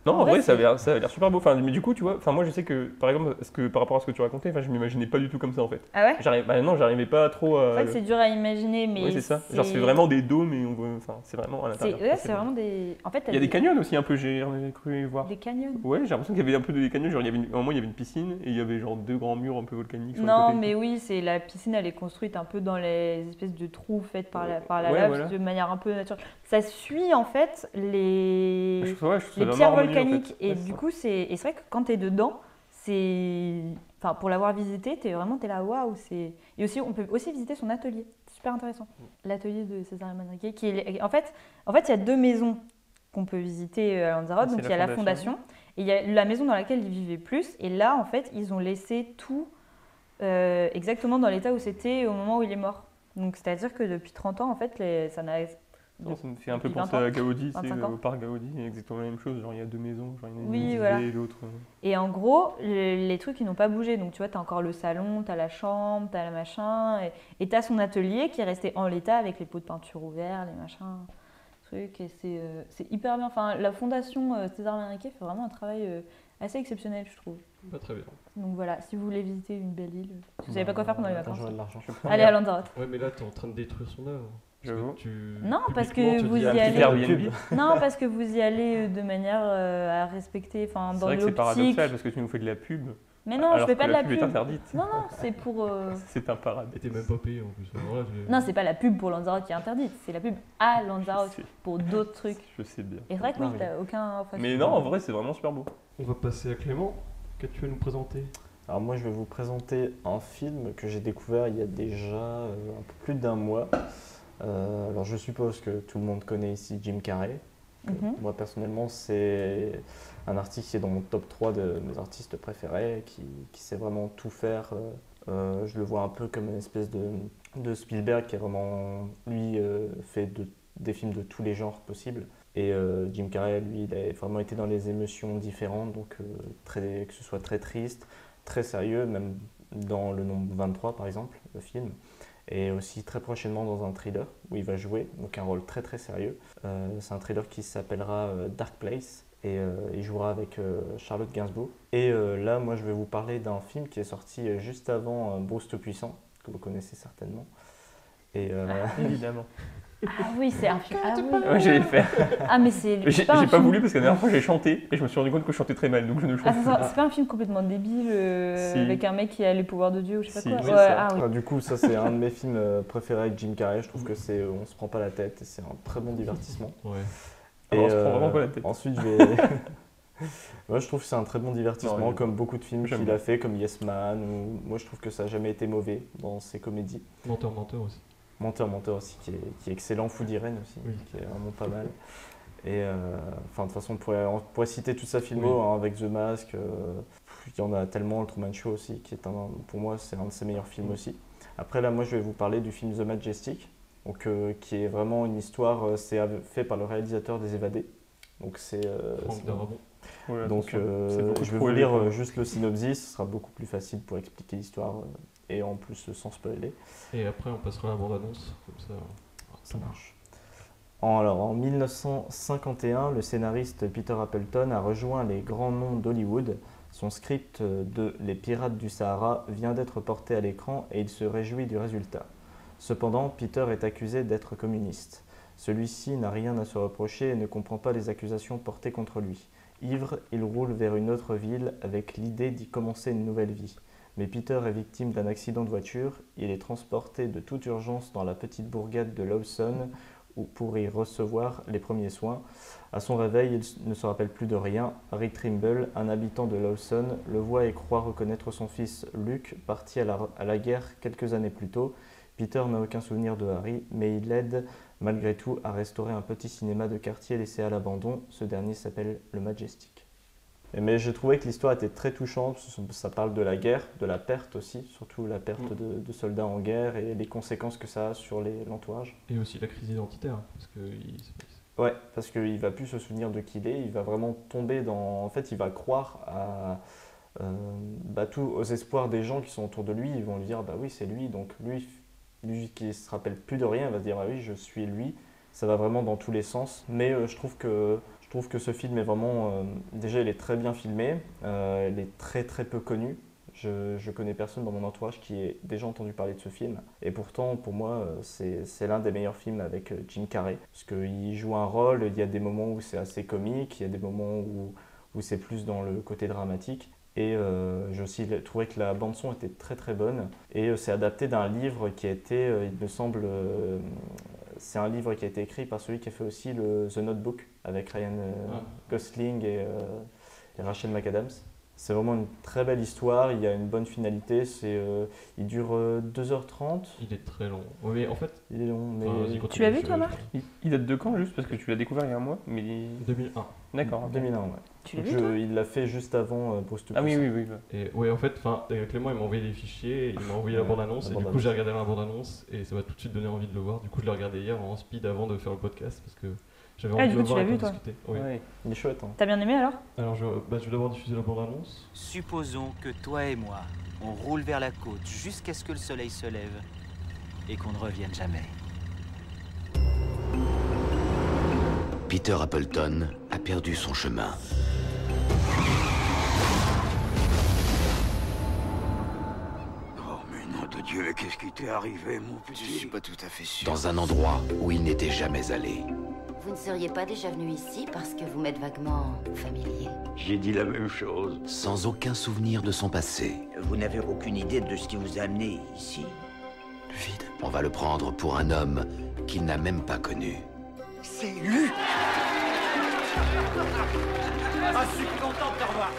Non, en vrai, c'est- ça a l'air super beau. Enfin, mais du coup, tu vois, moi je sais que, par exemple, par rapport à ce que tu racontais, je m'imaginais pas du tout comme ça en fait. Ah ouais? J'arrivais pas trop à. C'est vrai que c'est dur à imaginer, mais Ouais, c'est ça. Genre, c'est vraiment des dômes et on voit. Enfin, c'est vraiment à l'intérieur. Ouais, c'est vraiment des... En fait, Il y a des canyons aussi un peu, j'ai cru voir. Des canyons. Ouais, j'ai l'impression qu'il y avait un peu des canyons. Genre, à un moment, il y avait une piscine et il y avait genre 2 grands murs un peu volcaniques sur Non, le côté. mais oui, la piscine, elle est construite un peu dans les espèces de trous faits par la Ouais, lave, voilà. de manière un peu naturelle. Ça suit en fait les Je trouve ça pierres vraiment harmonieux, en volcaniques. fait. Et Ouais, du ça. coup, c'est vrai que quand tu es dedans, c'est... Enfin, pour l'avoir visité, t'es là, waouh. Et aussi, on peut aussi visiter son atelier. C'est super intéressant. L'atelier de César Manrique. En fait, il y a 2 maisons qu'on peut visiter à Lanzarote. C'est Donc, la il y a la fondation. fondation et il y a la maison dans laquelle il vivait plus. Et là, en fait, ils ont laissé tout exactement dans l'état où c'était au moment où il est mort. Donc, c'est-à-dire que depuis 30 ans, en fait, ça n'a... Non, ça me fait un peu Depuis penser 20 ans, à Gaudi, 25 ans. au parc Gaudi, il y a exactement la même chose. Genre, il y a 2 maisons, genre, il y en a une Oui, divisée voilà. et l'autre. Et en gros, les trucs, ils n'ont pas bougé. Donc, tu vois, tu as encore le salon, tu as la chambre, tu as le machin. Et tu as son atelier qui est resté en l'état avec les pots de peinture ouverts, les machins, trucs. Et c'est hyper bien. Enfin, la fondation César Manrique fait vraiment un travail assez exceptionnel, je trouve. Pas très bien. Donc voilà, si vous voulez visiter une belle île, si vous savez pas quoi faire pendant les Attends, vacances, j'aurai de l'argent. allez à Lanzarote. Ouais, mais là, t'es en train de détruire son œuvre. J'avoue. Non, parce que publiquement, tu vous dis, y ah, allez- faire du Airbnb. pub. Non, parce que vous y allez de manière à respecter, enfin, C'est dans vrai que c'est l'optique. paradoxal parce que tu nous fais de la pub. Mais non, alors je fais que pas de la pub est pub. interdite. Non, non, c'est pour. C'est un paradis. Et t'es même pas payé en plus. Alors là, Non, c'est pas la pub pour Lanzarote qui est interdite, c'est la pub à Lanzarote Je sais. pour d'autres trucs. Je sais bien. Et c'est vrai que oui, Ah oui. t'as aucun. Mais non, en vrai, c'est vraiment super beau. On va passer à Clément. Qu'as-tu à nous présenter? Alors moi je vais vous présenter un film que j'ai découvert il y a déjà un peu plus d'1 mois. Alors je suppose que tout le monde connaît ici Jim Carrey. Mhm. Moi personnellement c'est un artiste qui est dans mon top 3 de mes artistes préférés, qui sait vraiment tout faire. Je le vois un peu comme une espèce de Spielberg qui est vraiment, lui, fait des films de tous les genres possibles. Et Jim Carrey, lui, il a vraiment été dans les émotions différentes, donc que ce soit très triste, très sérieux, même dans Le Nombre 23 par exemple, le film, et aussi très prochainement dans un thriller où il va jouer, donc un rôle très très sérieux. C'est un thriller qui s'appellera Dark Place, et il jouera avec Charlotte Gainsbourg. Et là, moi je vais vous parler d'un film qui est sorti juste avant Bruce Tout-Puissant, que vous connaissez certainement. Et Évidemment. Ah oui, c'est un film. Ah oui. Ouais, j'allais le faire. Ah, mais c'est. Mais j'ai c'est pas un pas film- voulu parce que la dernière fois j'ai chanté et je me suis rendu compte que je chantais très mal donc je ne Ah, chante c'est pas. c'est pas un film complètement débile Si. avec un mec qui a les pouvoirs de Dieu ou je sais Si, pas oui, quoi. Ouais, ça. ah oui. du coup, ça c'est un de mes films préférés avec Jim Carrey. Je trouve que on se prend pas la tête et c'est un très bon divertissement. Ouais. Alors, on se prend vraiment pas la tête. Ensuite, je vais. Moi, je trouve que c'est un très bon divertissement, Non, comme beaucoup de films j'aime qu'il bien. a fait, comme Yes Man. Moi, je trouve que ça n'a jamais été mauvais dans ses comédies. Menteur aussi. Menteur aussi, qui est excellent. Food Irene aussi, Oui. qui est vraiment pas mal. Et enfin, de toute façon, on pourrait citer toute sa filmo Oui. hein, avec The Mask. Il y en a tellement, le Truman Show aussi, qui est pour moi, c'est un de ses meilleurs films aussi. Après, là, moi, je vais vous parler du film The Majestic, donc, qui est vraiment une histoire, c'est fait par le réalisateur des Évadés. Donc, Franck Darabont. Ouais, donc, attention, c'est beaucoup je vais trop vous élevé. lire juste le synopsis, ce sera beaucoup plus facile pour expliquer l'histoire et en plus sans spoiler. Et après, on passera à la bande-annonce. Comme ça, Ça marche. En 1951, le scénariste Peter Appleton a rejoint les grands noms d'Hollywood. Son script de Les Pirates du Sahara vient d'être porté à l'écran et il se réjouit du résultat. Cependant, Peter est accusé d'être communiste. Celui-ci n'a rien à se reprocher et ne comprend pas les accusations portées contre lui. Ivre, il roule vers une autre ville avec l'idée d'y commencer une nouvelle vie. Mais Peter est victime d'un accident de voiture, il est transporté de toute urgence dans la petite bourgade de Lawson pour y recevoir les premiers soins. À son réveil, il ne se rappelle plus de rien. Harry Trimble, un habitant de Lawson, le voit et croit reconnaître son fils Luke, parti à la guerre quelques années plus tôt. Peter n'a aucun souvenir de Harry, mais il l'aide malgré tout à restaurer un petit cinéma de quartier laissé à l'abandon. Ce dernier s'appelle le Majestic. Mais j'ai trouvé que l'histoire était très touchante, ça parle de la guerre, de la perte aussi, surtout la perte de soldats en guerre et les conséquences que ça a sur l'entourage. Et aussi la crise identitaire, Ouais, parce qu'il ne va plus se souvenir de qui il est, il va vraiment tomber dans... En fait, il va croire aux espoirs des gens qui sont autour de lui, ils vont lui dire, bah oui, c'est lui, donc lui qui ne se rappelle plus de rien, il va se dire, ah oui, je suis lui. Ça va vraiment dans tous les sens, mais je trouve que ce film est vraiment... déjà, il est très bien filmé, il est très très peu connu. Je connais personne dans mon entourage qui ait déjà entendu parler de ce film. Et pourtant, pour moi, c'est l'un des meilleurs films avec Jim Carrey. Parce qu'il joue un rôle, il y a des moments où c'est assez comique, il y a des moments où c'est plus dans le côté dramatique. Et j'ai aussi trouvé que la bande-son était très très bonne. Et c'est adapté d'un livre qui a été, il me semble... c'est un livre qui a été écrit par celui qui a fait aussi The Notebook avec Ryan Gosling et Rachel McAdams. C'est vraiment une très belle histoire, il y a une bonne finalité, il dure 2h30. Il est très long. Oui, en fait... Il est long, mais... Tu l'as vu toi, Marc ? Il date de quand, juste parce que tu l'as découvert il y a un mois, mais... 2001. D'accord. 2001, ouais. Tu l'as vu, toi ? Il l'a fait juste avant Bruce to Ah oui. Et ouais, en fait, Clément, il m'a envoyé des fichiers, il m'a envoyé la bande-annonce, et du coup, j'ai regardé la bande-annonce, et ça m'a tout de suite donné envie de le voir. Du coup, je l'ai regardé hier en speed avant de faire le podcast, parce que j'avais envie de le voir et de discuter. Oui. Ouais. Il est chouette. Hein. T'as bien aimé alors ? Alors, je vais d'abord diffuser la bande-annonce. Supposons que toi et moi, on roule vers la côte jusqu'à ce que le soleil se lève et qu'on ne revienne jamais. Peter Appleton a perdu son chemin. Oh mais nom de Dieu, qu'est-ce qui t'est arrivé, mon petit ? Je suis pas tout à fait sûr. Dans un endroit où il n'était jamais allé. Vous ne seriez pas déjà venu ici parce que vous m'êtes vaguement familier. J'ai dit la même chose. Sans aucun souvenir de son passé. Vous n'avez aucune idée de ce qui vous a amené ici. Le vide. On va le prendre pour un homme qu'il n'a même pas connu. C'est Luc! Ah, je suis content de te revoir.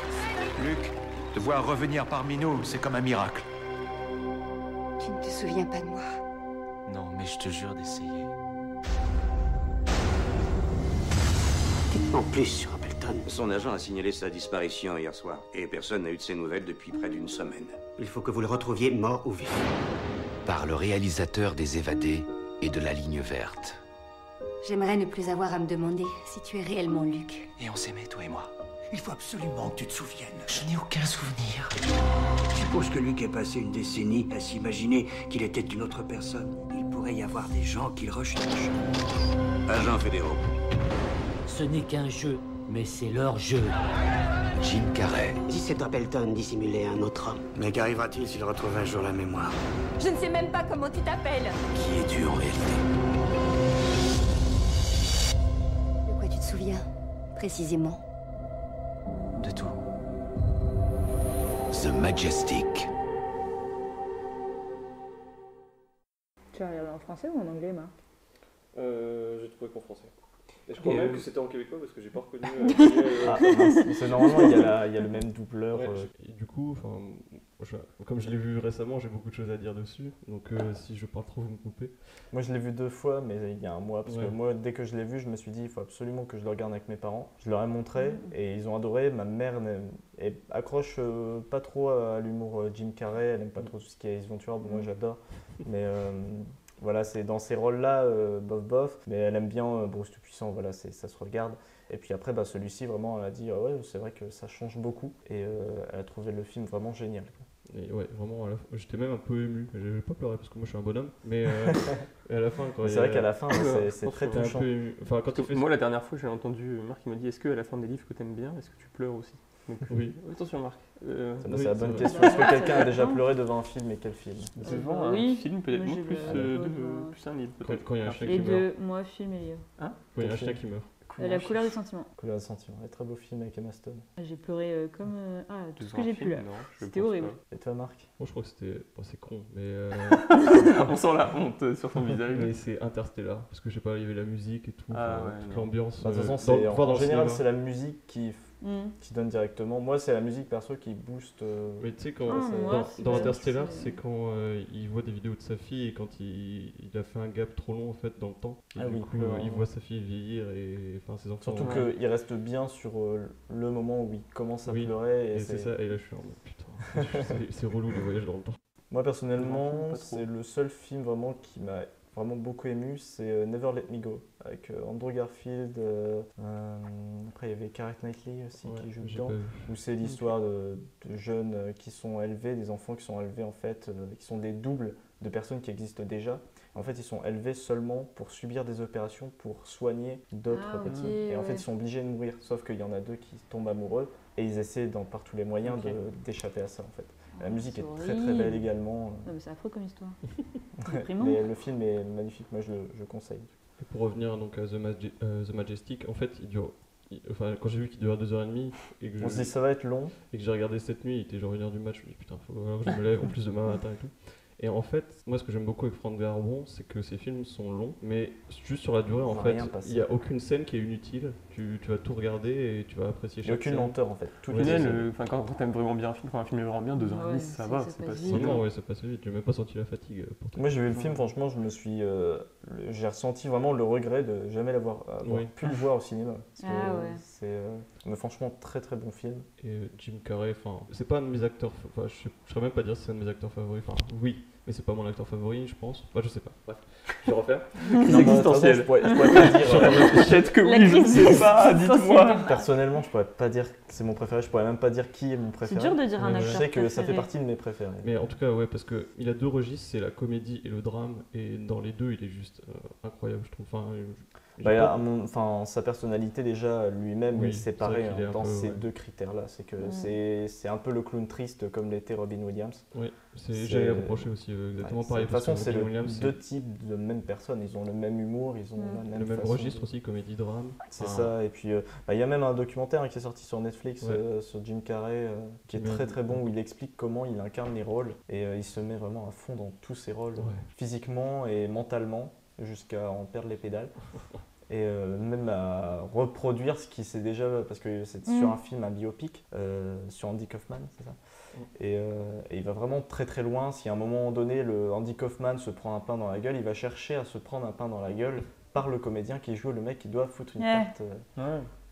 Luc, te voir revenir parmi nous, c'est comme un miracle. Tu ne te souviens pas de moi? Non, mais je te jure d'essayer. Dites-moi en plus sur Appleton. Son agent a signalé sa disparition hier soir, et personne n'a eu de ses nouvelles depuis près d'une semaine. Il faut que vous le retrouviez mort ou vivant. Par le réalisateur des Évadés et de la Ligne Verte. J'aimerais ne plus avoir à me demander si tu es réellement Luc. Et on s'aimait, toi et moi. Il faut absolument que tu te souviennes. Je n'ai aucun souvenir. Je suppose que Luc ait passé une décennie à s'imaginer qu'il était une autre personne. Il pourrait y avoir des gens qu'il recherche. Agents fédéraux. Ce n'est qu'un jeu, mais c'est leur jeu. Jim Carrey. Si c'est Appleton dissimulé un autre homme. Mais qu'arrivera-t-il s'il retrouve un jour la mémoire? Je ne sais même pas comment tu t'appelles. Qui es-tu en réalité? De quoi tu te souviens, précisément? De tout. The Majestic. Tu as regardé en français ou en anglais, Marc? J'ai trouvé qu'en français. Et je crois même que c'était en québécois parce que j'ai pas reconnu. C'est normalement il y a le même doubleur. Ouais, et du coup, comme je l'ai vu récemment, j'ai beaucoup de choses à dire dessus. Donc si je parle trop, vous me coupez. Moi je l'ai vu 2 fois, mais il y a un mois. Parce que moi, dès que je l'ai vu, je me suis dit il faut absolument que je le regarde avec mes parents. Je leur ai montré et ils ont adoré. Ma mère accroche pas trop à l'humour Jim Carrey. Elle aime pas trop tout ce qui est Ace Ventura. Bon, moi j'adore. Mais voilà, c'est dans ces rôles-là, bof, mais elle aime bien Bruce Tout-Puissant, voilà, ça se regarde. Et puis après, celui-ci, vraiment, elle a dit ouais, c'est vrai que ça change beaucoup. Et elle a trouvé le film vraiment génial. Et ouais, vraiment, j'étais même un peu ému. J'ai pas pleuré parce que moi je suis un bonhomme, mais à la fin, quand c'est vrai qu'à la fin, c'est très touchant. Enfin, moi, la dernière fois, j'ai entendu Marc qui m'a dit est-ce qu'à la fin des livres que t'aimes bien, est-ce que tu pleures aussi? Oui. Attention Marc. C'est la bonne question. Est-ce que quelqu'un a déjà pleuré devant un film et quel film? Devant un film, peut-être moi, plus un livre. Quand il y a un chien qui meurt. Moi, film et livre. Quand il y a un chien qui meurt. La couleur du sentiment. Couleur du sentiment. Un très beau film avec Emma Stone. J'ai pleuré comme... tout ce que j'ai pu là. C'était horrible. Et toi Marc? Moi je crois que c'était... Bon, c'est con, mais... On sent la honte sur ton visage. Mais c'est Interstellar, parce que je sais pas, il y avait la musique et tout, toute l'ambiance. De toute façon, en général c'est la musique qui donne directement. Moi c'est la musique perso qui booste. Mais tu sais, dans Interstellar, c'est quand il voit des vidéos de sa fille et quand il a fait un gap trop long en fait dans le temps. Et du coup, il voit sa fille vieillir et ses enfants. Surtout qu'il reste bien sur le moment où il commence à pleurer. Et c'est ça, et là je suis en mode putain, c'est relou le voyage dans le temps. Moi personnellement, c'est le seul film vraiment qui m'a vraiment beaucoup ému, c'est Never Let Me Go avec Andrew Garfield. Après il y avait Keira Knightley aussi qui joue dedans, où c'est l'histoire de jeunes qui sont élevés, des enfants qui sont élevés en fait, qui sont des doubles de personnes qui existent déjà. En fait, ils sont élevés seulement pour subir des opérations, pour soigner d'autres petits. Et en fait, ils sont obligés de mourir, sauf qu'il y en a deux qui tombent amoureux et ils essaient par tous les moyens d'échapper à ça en fait. La musique est très très belle également. Non, mais c'est affreux comme histoire. Mais le film est magnifique, moi je le conseille. Et pour revenir donc à The Majestic, en fait, quand j'ai vu qu'il durait 2h30 et que on se dit ça va être long et que j'ai regardé cette nuit, il était genre 1h du match, je me dis putain, faut que je me lève en plus demain matin et tout. Et en fait, moi ce que j'aime beaucoup avec Franck Darabont, c'est que ces films sont longs, mais juste sur la durée, en fait, il n'y a aucune scène qui est inutile. Tu vas tout regarder et tu vas apprécier chaque scène. Il n'y a aucune lenteur en fait. Quand t'aimes vraiment bien un film, quand un film est vraiment bien, 2h30, ça va, c'est pas si long. Ouais, ça passe vite, j'ai même pas senti la fatigue. Moi j'ai vu le film, franchement, j'ai ressenti vraiment le regret de jamais l'avoir pu le voir au cinéma. Mais franchement, très très bon film. Et Jim Carrey, c'est pas un de mes acteurs, je saurais même pas dire si c'est un de mes acteurs favoris, oui. Mais c'est pas mon acteur favori, je pense. Je sais pas. Bref, je vais refaire. Crise existentielle. Je pourrais pas dire. Peut-être que oui, je ne sais pas, dites-moi. Personnellement, je pourrais pas dire que c'est mon préféré. Je pourrais même pas dire qui est mon préféré. C'est dur de dire un acteur. Je sais que ça fait partie de mes préférés. Mais en tout cas, ouais, parce qu'il a deux registres, c'est la comédie et le drame. Et dans les deux, il est juste incroyable, je trouve. Sa personnalité déjà lui-même est séparée dans ces deux critères-là. C'est que c'est un peu le clown triste comme l'était Robin Williams. Oui, j'allais reprocher aussi exactement pareil. De toute façon, c'est deux types de même personne. Ils ont le même humour, ils ont la même façon registre aussi, comédie-drame. C'est ça. Et puis, il y a même un documentaire qui est sorti sur Netflix sur Jim Carrey qui est très très bon, où il explique comment il incarne les rôles et il se met vraiment à fond dans tous ses rôles, physiquement et mentalement, jusqu'à en perdre les pédales. Et même à reproduire ce qui s'est déjà... Parce que c'est sur un film, un biopic, sur Andy Kaufman, c'est ça. Et il va vraiment très très loin. Si à un moment donné, Andy Kaufman se prend un pain dans la gueule, il va chercher à se prendre un pain dans la gueule par le comédien qui joue le mec qui doit foutre une tarte.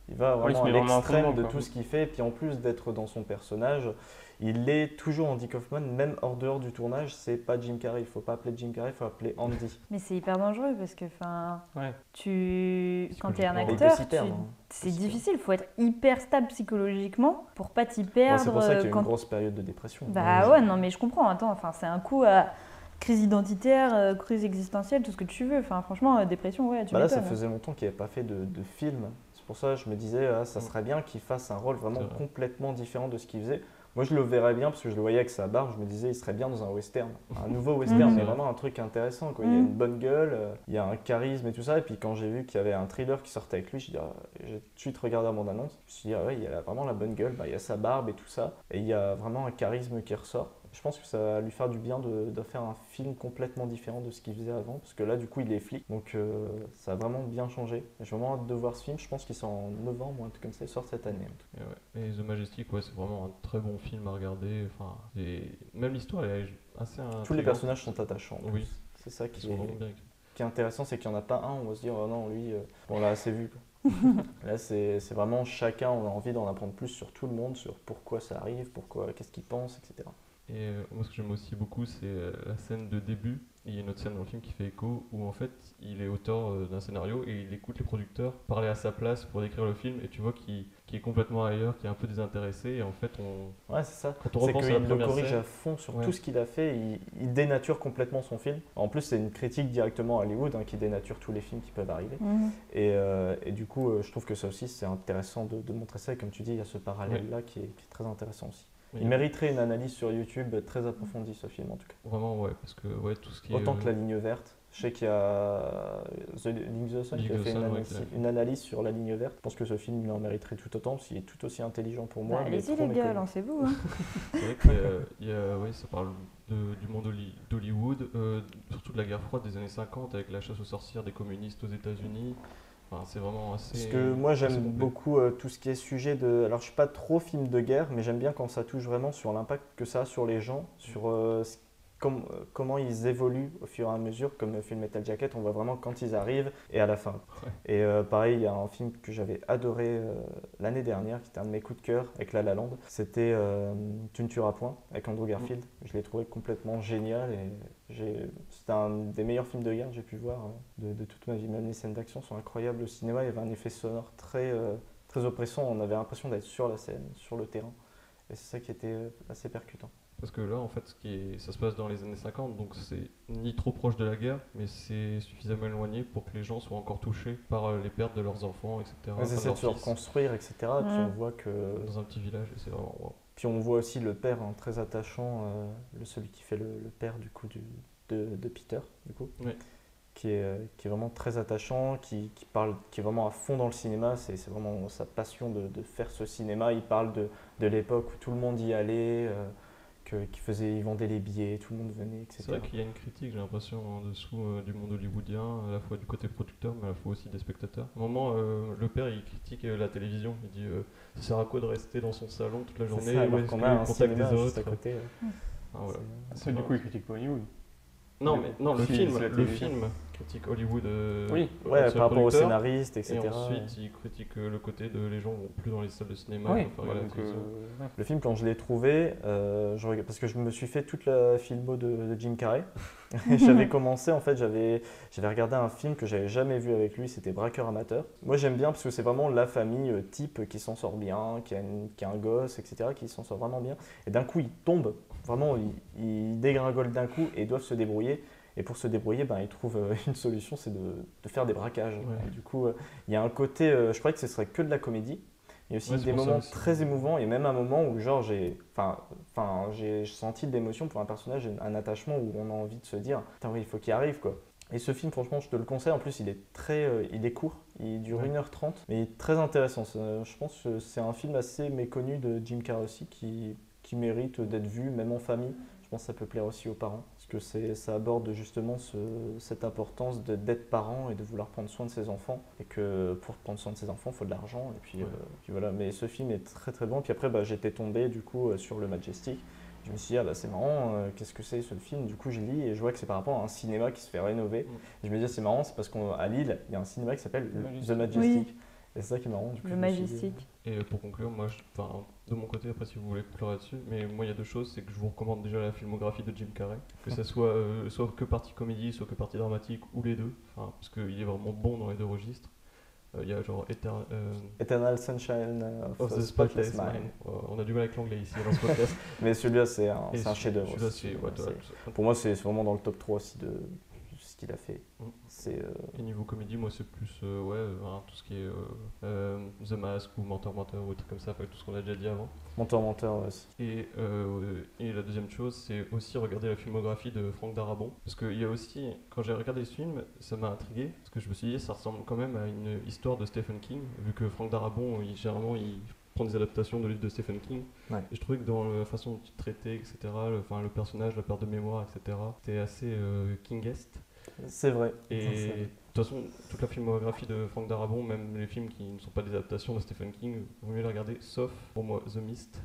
Il va vraiment à l'extrême de tout ce qu'il fait. Et puis en plus d'être dans son personnage, il est toujours Andy Kaufman, même hors dehors du tournage. C'est pas Jim Carrey. Il faut pas appeler Jim Carrey, il faut appeler Andy. Mais c'est hyper dangereux parce que quand tu es un acteur, c'est difficile. Il faut être hyper stable psychologiquement pour pas t'y perdre. C'est pour ça qu'il y a une grosse période de dépression. Non mais je comprends. Attends, c'est un coup à crise identitaire, crise existentielle, tout ce que tu veux. Franchement, dépression, tu m'étonnes. Là, ça faisait longtemps qu'il n'avait pas fait de film. C'est pour ça que je me disais, ça serait bien qu'il fasse un rôle vraiment complètement différent de ce qu'il faisait. Moi, je le verrais bien parce que je le voyais avec sa barbe. Je me disais, il serait bien dans un western. Un nouveau western, mais vraiment un truc intéressant. Il y a une bonne gueule, il y a un charisme et tout ça. Et puis, quand j'ai vu qu'il y avait un thriller qui sortait avec lui, j'ai tout de suite regardé mon annonce. Je me suis dit, il a vraiment la bonne gueule. Il y a sa barbe et tout ça. Et il y a vraiment un charisme qui ressort. Je pense que ça va lui faire du bien de faire un film complètement différent de ce qu'il faisait avant. Parce que là, du coup, il est flic. Donc, ça a vraiment bien changé. J'ai vraiment hâte de voir ce film. Je pense qu'il sort en novembre ou un truc comme ça. Il sort cette année. Et The Majestic, c'est vraiment un très bon film à regarder. Même l'histoire est assez intrigante. Tous les personnages sont attachants. Oui. C'est ça qui est intéressant, c'est qu'il n'y en a pas un où on va se dire oh non, lui, on l'a assez vu. Là, c'est vraiment chacun, on a envie d'en apprendre plus sur tout le monde, sur pourquoi ça arrive, qu'est-ce qu'il pense, etc. Et moi, ce que j'aime aussi beaucoup, c'est la scène de début. Il y a une autre scène dans le film qui fait écho, où en fait, il est auteur d'un scénario et il écoute les producteurs parler à sa place pour décrire le film, et tu vois qu'il est complètement ailleurs, qu'il est un peu désintéressé, et en fait, Ouais, c'est ça. quand on C'est repense à qu'il la le première corrige scène, à fond sur tout ce qu'il a fait. Il dénature complètement son film. En plus, c'est une critique directement à Hollywood qui dénature tous les films qui peuvent arriver. Et du coup, je trouve que ça aussi, c'est intéressant de montrer ça. Et comme tu dis, il y a ce parallèle-là qui est très intéressant aussi. Oui. Il mériterait une analyse sur YouTube très approfondie, ce film, en tout cas. Vraiment, ouais, parce que tout ce qui Autant est... que La Ligne Verte. Je sais qu'il y a The Link the Sun qui a fait une analyse sur La Ligne Verte. Je pense que ce film, il en mériterait tout autant, parce qu'il est tout aussi intelligent pour moi. Allez-y les gars, lancez-vous. C'est vrai qu'il y a, ça parle du monde d'Hollywood, surtout de la guerre froide des années 50, avec la chasse aux sorcières des communistes aux États-Unis. Enfin, c'est vraiment assez... Parce que moi, j'aime beaucoup tout ce qui est sujet de... Alors, je ne suis pas trop film de guerre, mais j'aime bien quand ça touche vraiment sur l'impact que ça a sur les gens, sur comment ils évoluent au fur et à mesure. Comme Full Metal Jacket, on voit vraiment quand ils arrivent et à la fin. Ouais. Et pareil, il y a un film que j'avais adoré l'année dernière, qui était un de mes coups de cœur avec La La Land. C'était Tu ne tueras point, avec Andrew Garfield. Je l'ai trouvé complètement génial et c'était un des meilleurs films de guerre que j'ai pu voir de toute ma vie. Même les scènes d'action sont incroyables au cinéma. Il y avait un effet sonore très oppressant. On avait l'impression d'être sur la scène, sur le terrain. Et c'est ça qui était assez percutant. Parce que là, en fait, ça se passe dans les années 50, donc c'est ni trop proche de la guerre, mais c'est suffisamment éloigné pour que les gens soient encore touchés par les pertes de leurs enfants, etc. Ils essaient de se reconstruire, etc. Puis on voit que... Dans un petit village, et c'est vraiment... Wow. Puis on voit aussi le père très attachant, celui qui fait le père du coup de Peter, du coup. Oui. Qui est vraiment très attachant, qui est vraiment à fond dans le cinéma. C'est vraiment sa passion de faire ce cinéma. Il parle de l'époque où tout le monde y allait, il vendait les billets, tout le monde venait, etc. C'est vrai qu'il y a une critique, j'ai l'impression, en dessous du monde hollywoodien, à la fois du côté producteur, mais à la fois aussi des spectateurs. À un moment, le père, il critique la télévision. Il dit ça sert à quoi de rester dans son salon toute la journée, c'est ça, alors qu'on a un cinéma des juste autres à côté. Voilà. Du coup, il critique pas Hollywood. Non, mais non, le film critique Hollywood par rapport aux scénaristes, etc. Et ensuite, il critique le côté de les gens vont plus dans les salles de cinéma. Le film, quand je l'ai trouvé, parce que je me suis fait toute la filmo de Jim Carrey. J'avais commencé, en fait, j'avais regardé un film que j'avais jamais vu avec lui, c'était Braqueur amateur. Moi, j'aime bien parce que c'est vraiment la famille type qui s'en sort bien, qui a un gosse, etc., qui s'en sort vraiment bien. Et d'un coup, il tombe. Vraiment, ils dégringolent d'un coup et doivent se débrouiller. Et pour se débrouiller, ils trouvent une solution, c'est de faire des braquages. Ouais. Et du coup, il y a un côté, je croyais que ce serait que de la comédie. Il y a aussi des moments très émouvants et même un moment où genre j'ai senti de l'émotion pour un personnage, un attachement où on a envie de se dire « Putain, oui, il faut qu'il arrive, quoi ». Et ce film, franchement, je te le conseille. En plus, il est court, il dure 1h30, mais il est très intéressant. Je pense que c'est un film assez méconnu de Jim Carrey aussi qui mérite d'être vu, même en famille. Je pense que ça peut plaire aussi aux parents, parce que ça aborde justement cette importance d'être parent et de vouloir prendre soin de ses enfants. Et que pour prendre soin de ses enfants, il faut de l'argent. Et puis voilà. Mais ce film est très très bon. Puis après, j'étais tombé du coup sur le Majestic. Je me suis dit, c'est marrant, qu'est-ce que c'est ce film? Du coup, je lis et je vois que c'est par rapport à un cinéma qui se fait rénover. Et je me dis, c'est marrant, c'est parce qu'à Lille, il y a un cinéma qui s'appelle The Majestic. Oui. Et c'est ça qui est marrant. Du coup, le Majestic. Et pour conclure, moi, de mon côté, après si vous voulez conclure là-dessus, mais moi il y a deux choses, c'est que je vous recommande déjà la filmographie de Jim Carrey, que ça soit que partie comédie, soit que partie dramatique, ou les deux, parce qu'il est vraiment bon dans les deux registres. Il y a genre Eternal Sunshine of the Spotless Mind. On a du mal avec l'anglais ici dans ce podcast. Mais celui-là c'est un chef-d'œuvre. Pour moi c'est vraiment dans le top 3 aussi de ce qu'il a fait. Et niveau comédie, moi c'est plus tout ce qui est The Mask ou Menteur ou des trucs comme ça, tout ce qu'on a déjà dit avant. Menteur aussi. Et la deuxième chose, c'est aussi regarder la filmographie de Frank Darabont. Parce qu'il y a aussi, quand j'ai regardé ce film, ça m'a intrigué. Parce que je me suis dit, ça ressemble quand même à une histoire de Stephen King, vu que Frank Darabont, généralement, il prend des adaptations de livres de Stephen King. Ouais. Et je trouvais que dans la façon dont il traitait, etc., le personnage, la perte de mémoire, etc., c'était assez Kingesque. C'est vrai. Et toute façon, toute la filmographie de Frank Darabont, même les films qui ne sont pas des adaptations de Stephen King, vaut mieux les regarder, sauf pour moi The Mist,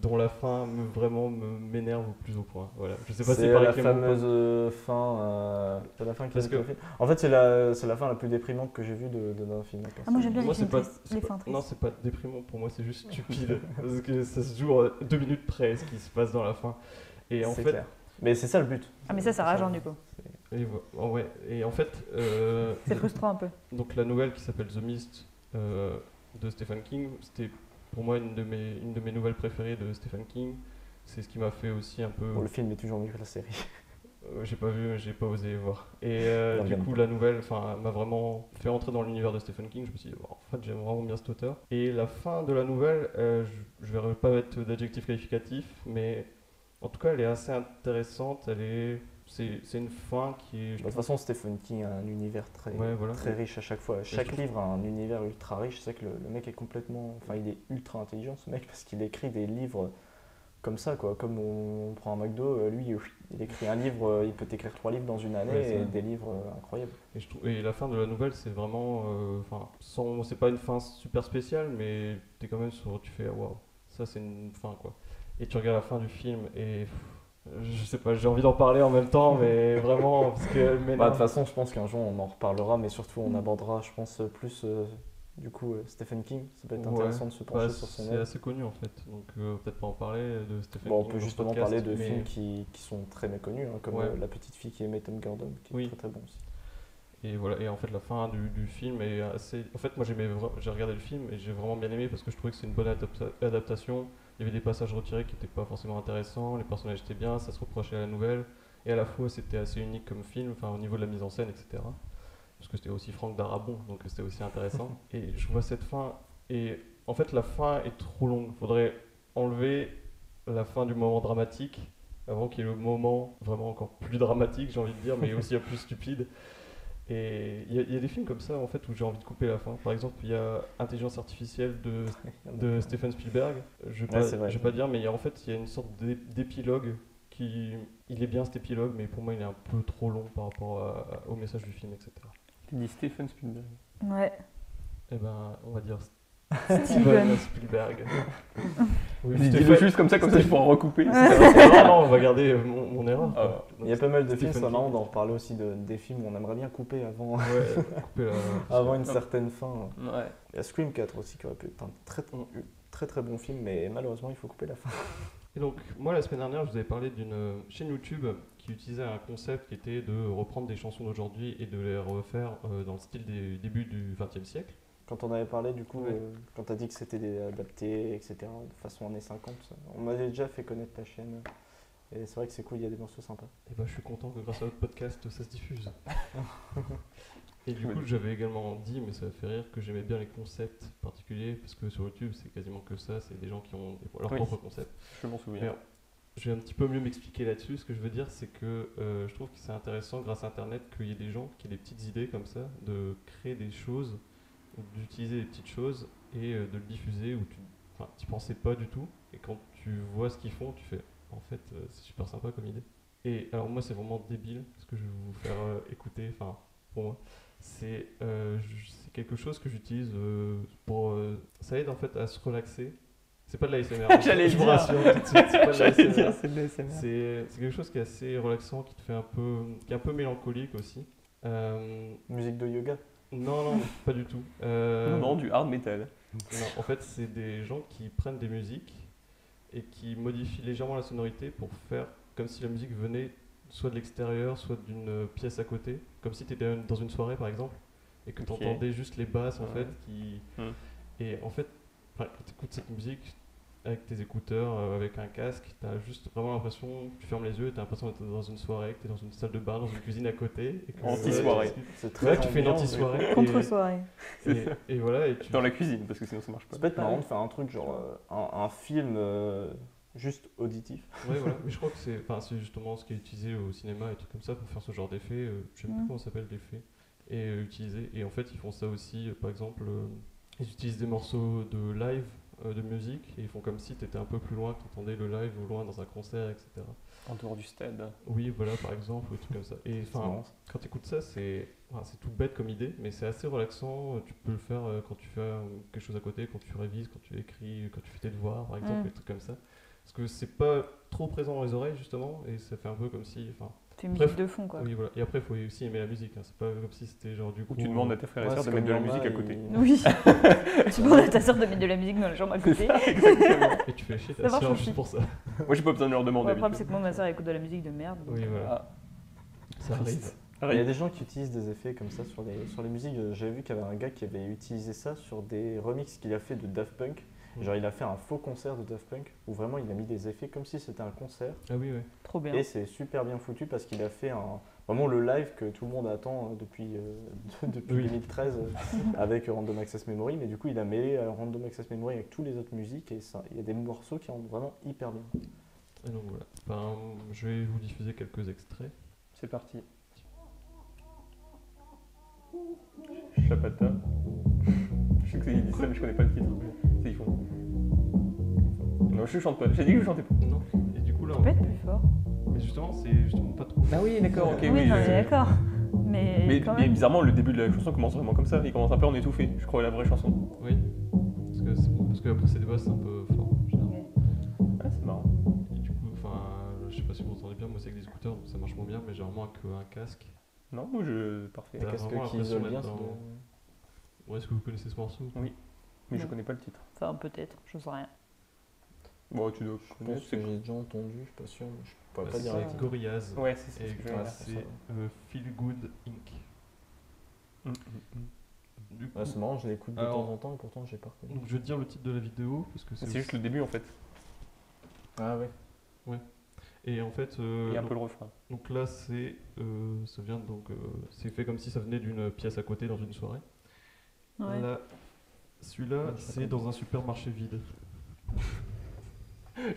dont la fin vraiment m'énerve au plus haut point. Voilà. Je sais pas si c'est pareil la que fameuse fin. C'est la fin qui est film. En fait, c'est la fin la plus déprimante que j'ai vue d'un film. Ah, moi j'aime bien les fins tristes. Non, c'est pas déprimant pour moi, c'est juste stupide. Parce que ça se joue à 2 minutes près, ce qui se passe dans la fin. Et en fait. Clair. Mais c'est ça le but. Ah, mais ça rageant du coup. Et en fait. c'est frustrant un peu. Donc la nouvelle qui s'appelle The Mist de Stephen King, c'était pour moi une de mes nouvelles préférées de Stephen King. C'est ce qui m'a fait aussi un peu. Bon, le film est toujours mieux que la série. J'ai pas vu, j'ai pas osé voir. Et du coup, la nouvelle m'a vraiment fait entrer dans l'univers de Stephen King. Je me suis dit, en fait, j'aime vraiment bien cet auteur. Et la fin de la nouvelle, je vais pas mettre d'adjectif qualificatif, mais en tout cas, elle est assez intéressante. C'est une fin qui est. De toute façon, Stephen King a un univers très riche à chaque fois. Chaque livre a un univers ultra riche. C'est vrai que le mec est complètement. Enfin, il est ultra intelligent, ce mec, parce qu'il écrit des livres comme ça, quoi. Comme on prend un McDo, lui, il écrit un livre, il peut écrire 3 livres dans une année, et des livres incroyables. Et la fin de la nouvelle, c'est vraiment. C'est pas une fin super spéciale, mais t'es quand même tu fais waouh, ça c'est une fin, quoi. Et tu regardes la fin du film et. Je sais pas, j'ai envie d'en parler en même temps, mais vraiment, parce que... De toute façon, je pense qu'un jour, on en reparlera, mais surtout, on abordera, je pense, plus, du coup, Stephen King. Ça peut être intéressant de se pencher sur son œuvre. C'est assez connu, en fait, donc peut-être pas en parler de Stephen King. On peut justement parler de films qui sont très méconnus, comme La petite fille qui aimait Tom Gordon, qui est très très bon aussi. Et voilà, et en fait, la fin du film est assez... En fait, moi, j'ai regardé le film et j'ai vraiment bien aimé parce que je trouvais que c'est une bonne adaptation. Il y avait des passages retirés qui n'étaient pas forcément intéressants, les personnages étaient bien, ça se reprochait à la nouvelle, et à la fois c'était assez unique comme film, au niveau de la mise en scène, etc. Parce que c'était aussi Frank Darabont, donc c'était aussi intéressant. Et je vois cette fin, et en fait la fin est trop longue, il faudrait enlever la fin du moment dramatique, avant qu'il y ait le moment vraiment encore plus dramatique, j'ai envie de dire, mais aussi plus stupide. Et il y a des films comme ça en fait où j'ai envie de couper la fin. Par exemple, il y a Intelligence artificielle de Steven Spielberg. Je vais pas dire, mais il y a une sorte d'épilogue il est bien cet épilogue, mais pour moi il est un peu trop long par rapport au message du film, etc. Tu dis Steven Spielberg. Ouais. Eh ben, on va dire Steven Spielberg. Oui, dis-le juste comme ça je pourrai recouper. Non, on va garder mon erreur. Il y a pas mal de films, c'est marrant d'en reparler aussi des films où on aimerait bien couper avant, avant une certaine fin. Ouais. Il y a Scream 4 aussi qui aurait pu être un très très bon film, mais malheureusement il faut couper la fin. Et donc, moi la semaine dernière, je vous avais parlé d'une chaîne YouTube qui utilisait un concept qui était de reprendre des chansons d'aujourd'hui et de les refaire dans le style des débuts du XXe siècle. Quand on avait parlé, du coup, quand tu as dit que c'était adapté, etc., de façon années 50, on m'avait déjà fait connaître ta chaîne. Et c'est vrai que c'est cool, il y a des morceaux sympas. Et je suis content que grâce à votre podcast, ça se diffuse. Et du coup, j'avais également dit, mais ça fait rire, que j'aimais bien les concepts particuliers, parce que sur YouTube, c'est quasiment que ça, c'est des gens qui ont leurs propres concepts. Je m'en souviens. Je vais un petit peu mieux m'expliquer là-dessus. Ce que je veux dire, c'est que je trouve que c'est intéressant, grâce à Internet, qu'il y ait des gens qui aient des petites idées comme ça, de créer des choses, d'utiliser des petites choses et de le diffuser où tu pensais pas du tout, et quand tu vois ce qu'ils font, tu fais en fait c'est super sympa comme idée. Et alors moi c'est vraiment débile ce que je vais vous faire écouter, pour moi c'est quelque chose que j'utilise pour ça aide en fait à se relaxer. C'est pas de l'ASMR, je vous rassure tout de suite, c'est pas de l'ASMR. C'est quelque chose qui est assez relaxant, qui est un peu mélancolique aussi. Musique de yoga? Non, pas du tout. Non, du hard metal. Non, en fait, c'est des gens qui prennent des musiques et qui modifient légèrement la sonorité pour faire comme si la musique venait soit de l'extérieur, soit d'une pièce à côté. Comme si tu étais dans une soirée, par exemple, et que tu entendais juste les basses, en fait. Et en fait, quand tu écoutes cette musique avec tes écouteurs, avec un casque, tu as juste vraiment l'impression, tu fermes les yeux et tu as l'impression d'être dans une soirée, que tu es dans une salle de bain, dans une cuisine à côté. Anti-soirée. Tu fais une anti-soirée. Contre-soirée. Et voilà. Dans la cuisine, parce que sinon ça marche pas. Ça peut être marrant de faire un truc genre un film juste auditif. Ouais, voilà. Mais je crois que c'est justement ce qui est utilisé au cinéma et des trucs comme ça pour faire ce genre d'effet. Je sais même plus comment ça s'appelle l'effet. Et utilisé. Et en fait, ils font ça aussi, par exemple. Ils utilisent des morceaux de live de musique et ils font comme si tu étais un peu plus loin, que tu entendais le live au loin dans un concert, etc. En dehors du stade. Oui, voilà, par exemple, ou des trucs comme ça. Et enfin, quand tu écoutes ça, c'est tout bête comme idée, mais c'est assez relaxant. Tu peux le faire quand tu fais quelque chose à côté, quand tu révises, quand tu écris, quand tu fais tes devoirs, par exemple, des trucs comme ça. Parce que c'est pas trop présent dans les oreilles, justement, et ça fait un peu comme si... C'est une musique de fond, quoi. Oui, voilà. Et après, il faut aussi aimer la musique. Hein. C'est pas comme si c'était genre du coup... Ou tu demandes à tes frères et sœurs de mettre de la musique à côté. Oui. Tu demandes à ta sœur de mettre de la musique dans la chambre à côté. Exactement. Et tu fais chier ta sœur juste pour ça. Moi, j'ai pas besoin de leur demander. Le problème, c'est que moi, ma sœur écoute de la musique de merde. Oui, voilà. Ça arrive. Il y a des gens qui utilisent des effets comme ça sur les musiques. J'avais vu qu'il y avait un gars qui avait utilisé ça sur des remixes qu'il a fait de Daft Punk. Genre il a fait un faux concert de Daft Punk où vraiment il a mis des effets comme si c'était un concert. Ah oui, oui. Trop bien. Et c'est super bien foutu parce qu'il a fait vraiment le live que tout le monde attend depuis 2013 avec Random Access Memory. Mais du coup il a mêlé Random Access Memory avec toutes les autres musiques et il y a des morceaux qui rendent vraiment hyper bien. Et donc voilà. Je vais vous diffuser quelques extraits. C'est parti. Chapata. Je sais que c'est dit ça mais je connais pas le titre. C'est ils font. Non, je chante pas. J'ai dit que je chantais pas. Non. Et du coup là. On peut être plus fort. Mais justement, c'est justement pas trop. Ah oui, d'accord, ok. Oui, non, d'accord. Mais bizarrement, le début de la chanson commence vraiment comme ça. Il commence un peu en étouffé. Je crois la vraie chanson. Oui. Parce que après c'est des basses c'est un peu fort. Ah, c'est marrant. Et du coup, je sais pas si vous entendez bien. Moi, c'est avec des écouteurs, donc ça marche moins bien. Mais j'ai vraiment qu'un casque. Non, moi parfait. Un casque qui isole bien. Est-ce que vous connaissez ce morceau? Oui. Mais je connais pas le titre. Enfin, peut-être, je sais rien. Bon, tu dois connaître. Je pense que j'ai déjà entendu, je suis pas sûr, mais je pourrais pas dire. C'est Gorillaz. Ouais, c'est ça. C'est Feel Good Inc. Du coup, c'est marrant, je l'écoute de temps en temps et pourtant j'ai pas reconnu. Je vais te dire le titre de la vidéo parce que c'est juste le début en fait. Ah ouais. Ouais. Et en fait, il y a un peu le refrain. Donc là, ça vient c'est fait comme si ça venait d'une pièce à côté dans une soirée. Ouais. Là, celui-là, c'est dans un supermarché vide.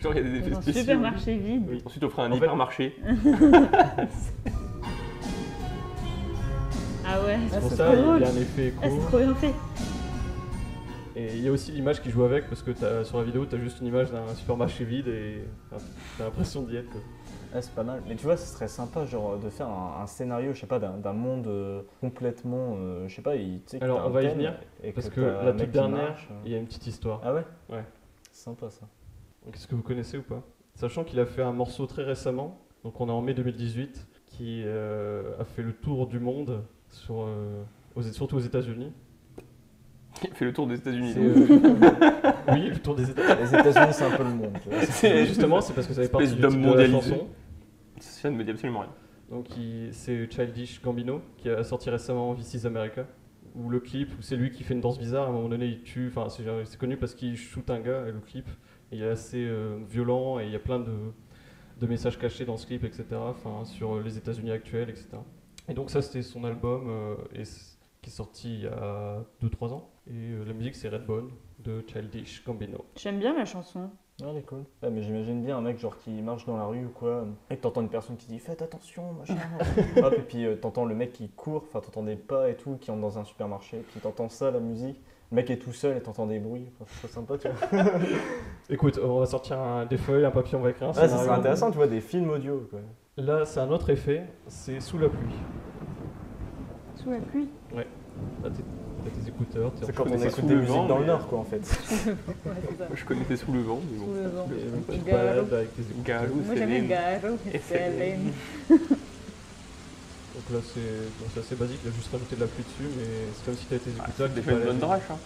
Genre, il y a des effets spéciaux. Un supermarché vide. Oui. Ensuite, on fera un hypermarché. Ah ouais, c'est pour ça, il y a un effet écho. Ah, c'est trop bien fait. Et il y a aussi l'image qui joue avec parce que sur la vidéo, tu as juste une image d'un supermarché vide et tu as l'impression d'y être. Quoi. Ah, c'est pas mal. Mais tu vois, ce serait sympa genre, de faire un scénario, je sais pas, d'un monde complètement, je sais pas, alors on va y venir, parce que la toute dernière, il y a une petite histoire. Ah ouais? Ouais. C'est sympa ça. Est-ce que vous connaissez ou pas? Sachant qu'il a fait un morceau très récemment, donc on est en mai 2018, qui a fait le tour du monde, surtout aux États-Unis. Il fait le tour des États-Unis. Oui, le tour des États-Unis. Les États-Unis, c'est un peu le monde. Justement, c'est parce que ça fait partie du titre de la chanson. Ça ne me dit absolument rien. Donc c'est Childish Gambino qui a sorti récemment This Is America, où le clip, où c'est lui qui fait une danse bizarre, à un moment donné il tue, c'est connu parce qu'il shoot un gars et le clip il est assez violent et il y a plein de messages cachés dans ce clip, etc. Sur les États-Unis actuels, etc. Et donc ça c'était son album qui est sorti il y a 2-3 ans. Et la musique c'est Redbone de Childish Gambino. J'aime bien la chanson. Ah, elle est cool. Ouais, mais j'imagine bien un mec genre qui marche dans la rue ou quoi, et que t'entends une personne qui dit faites attention, machin. Hop, et puis t'entends le mec qui court, t'entends des pas et tout, qui entre dans un supermarché, et puis t'entends ça, la musique. Le mec est tout seul et t'entends des bruits. C'est sympa, tu vois. Écoute, on va sortir des feuilles, un papier, on va écrire un scénario. Ça serait intéressant, tu vois, des films audio, quoi. Là, c'est un autre effet, c'est sous la pluie. Sous la pluie? Ouais. Là, t'as tes écouteurs. C'est quand on écoute des musiques dans le Nord, quoi, en fait. Je connaissais Sous le vent, mais bon. Sous le vent. Tu te balades avec tes écouteurs. Moi, j'aimais Garo et Céline. Donc là, c'est assez basique, il a juste rajouté de la pluie dessus, mais c'est comme si tu avais tes écouteurs. C'est déjà une bonne drache, hein.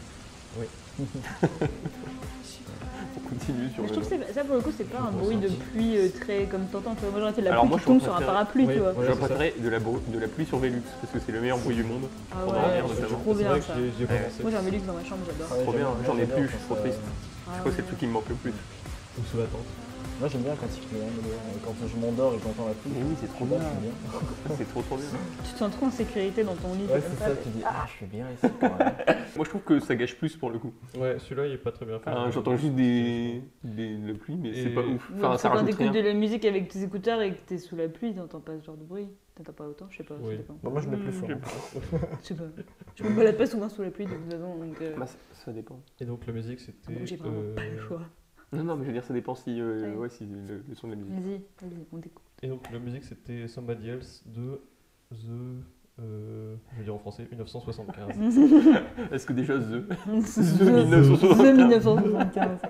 Oui. On continue sur je trouve que ça, pour le coup, c'est pas un bruit de pluie très comme t'entends. Moi, j'aurais été de la alors pluie qui tombe sur un parapluie, tu vois. Je préférerais de la pluie sur Velux, parce que c'est le meilleur bruit du monde. Ah ouais, c'est trop bien ça. Moi, j'ai un Velux dans ma chambre, j'adore. Trop bien, j'en ai plus, je suis trop triste. Je crois que c'est le truc qui me manque le plus. Ou sous la tente. Moi j'aime bien quand il fait quand je m'endors et que j'entends la pluie. Oui, c'est trop bien. C'est trop bien. Tu te sens trop en sécurité dans ton lit. Ouais, c'est ça, tu dis ah, je suis bien ici quand même. Moi je trouve que ça gâche plus pour le coup. Ouais, celui-là il est pas très bien fait. J'entends juste la pluie, mais c'est pas ouf. Enfin, ça quand t'écoutes de la musique avec tes écouteurs et que t'es sous la pluie, t'entends pas ce genre de bruit. T'entends pas autant, je sais pas. Oui. Ça dépend. Bon, moi je mets plus fort. Je sais pas. Je me balade pas souvent sous la pluie de toute façon. Donc, ça dépend. Et donc la musique c'était. J'ai vraiment pas le choix. Non, mais je veux dire, ça dépend si, si le son de la musique. Vas-y, on t'écoute. Et donc la musique c'était Somebody Else de je vais dire en français, 1975. Est-ce que déjà The 1975.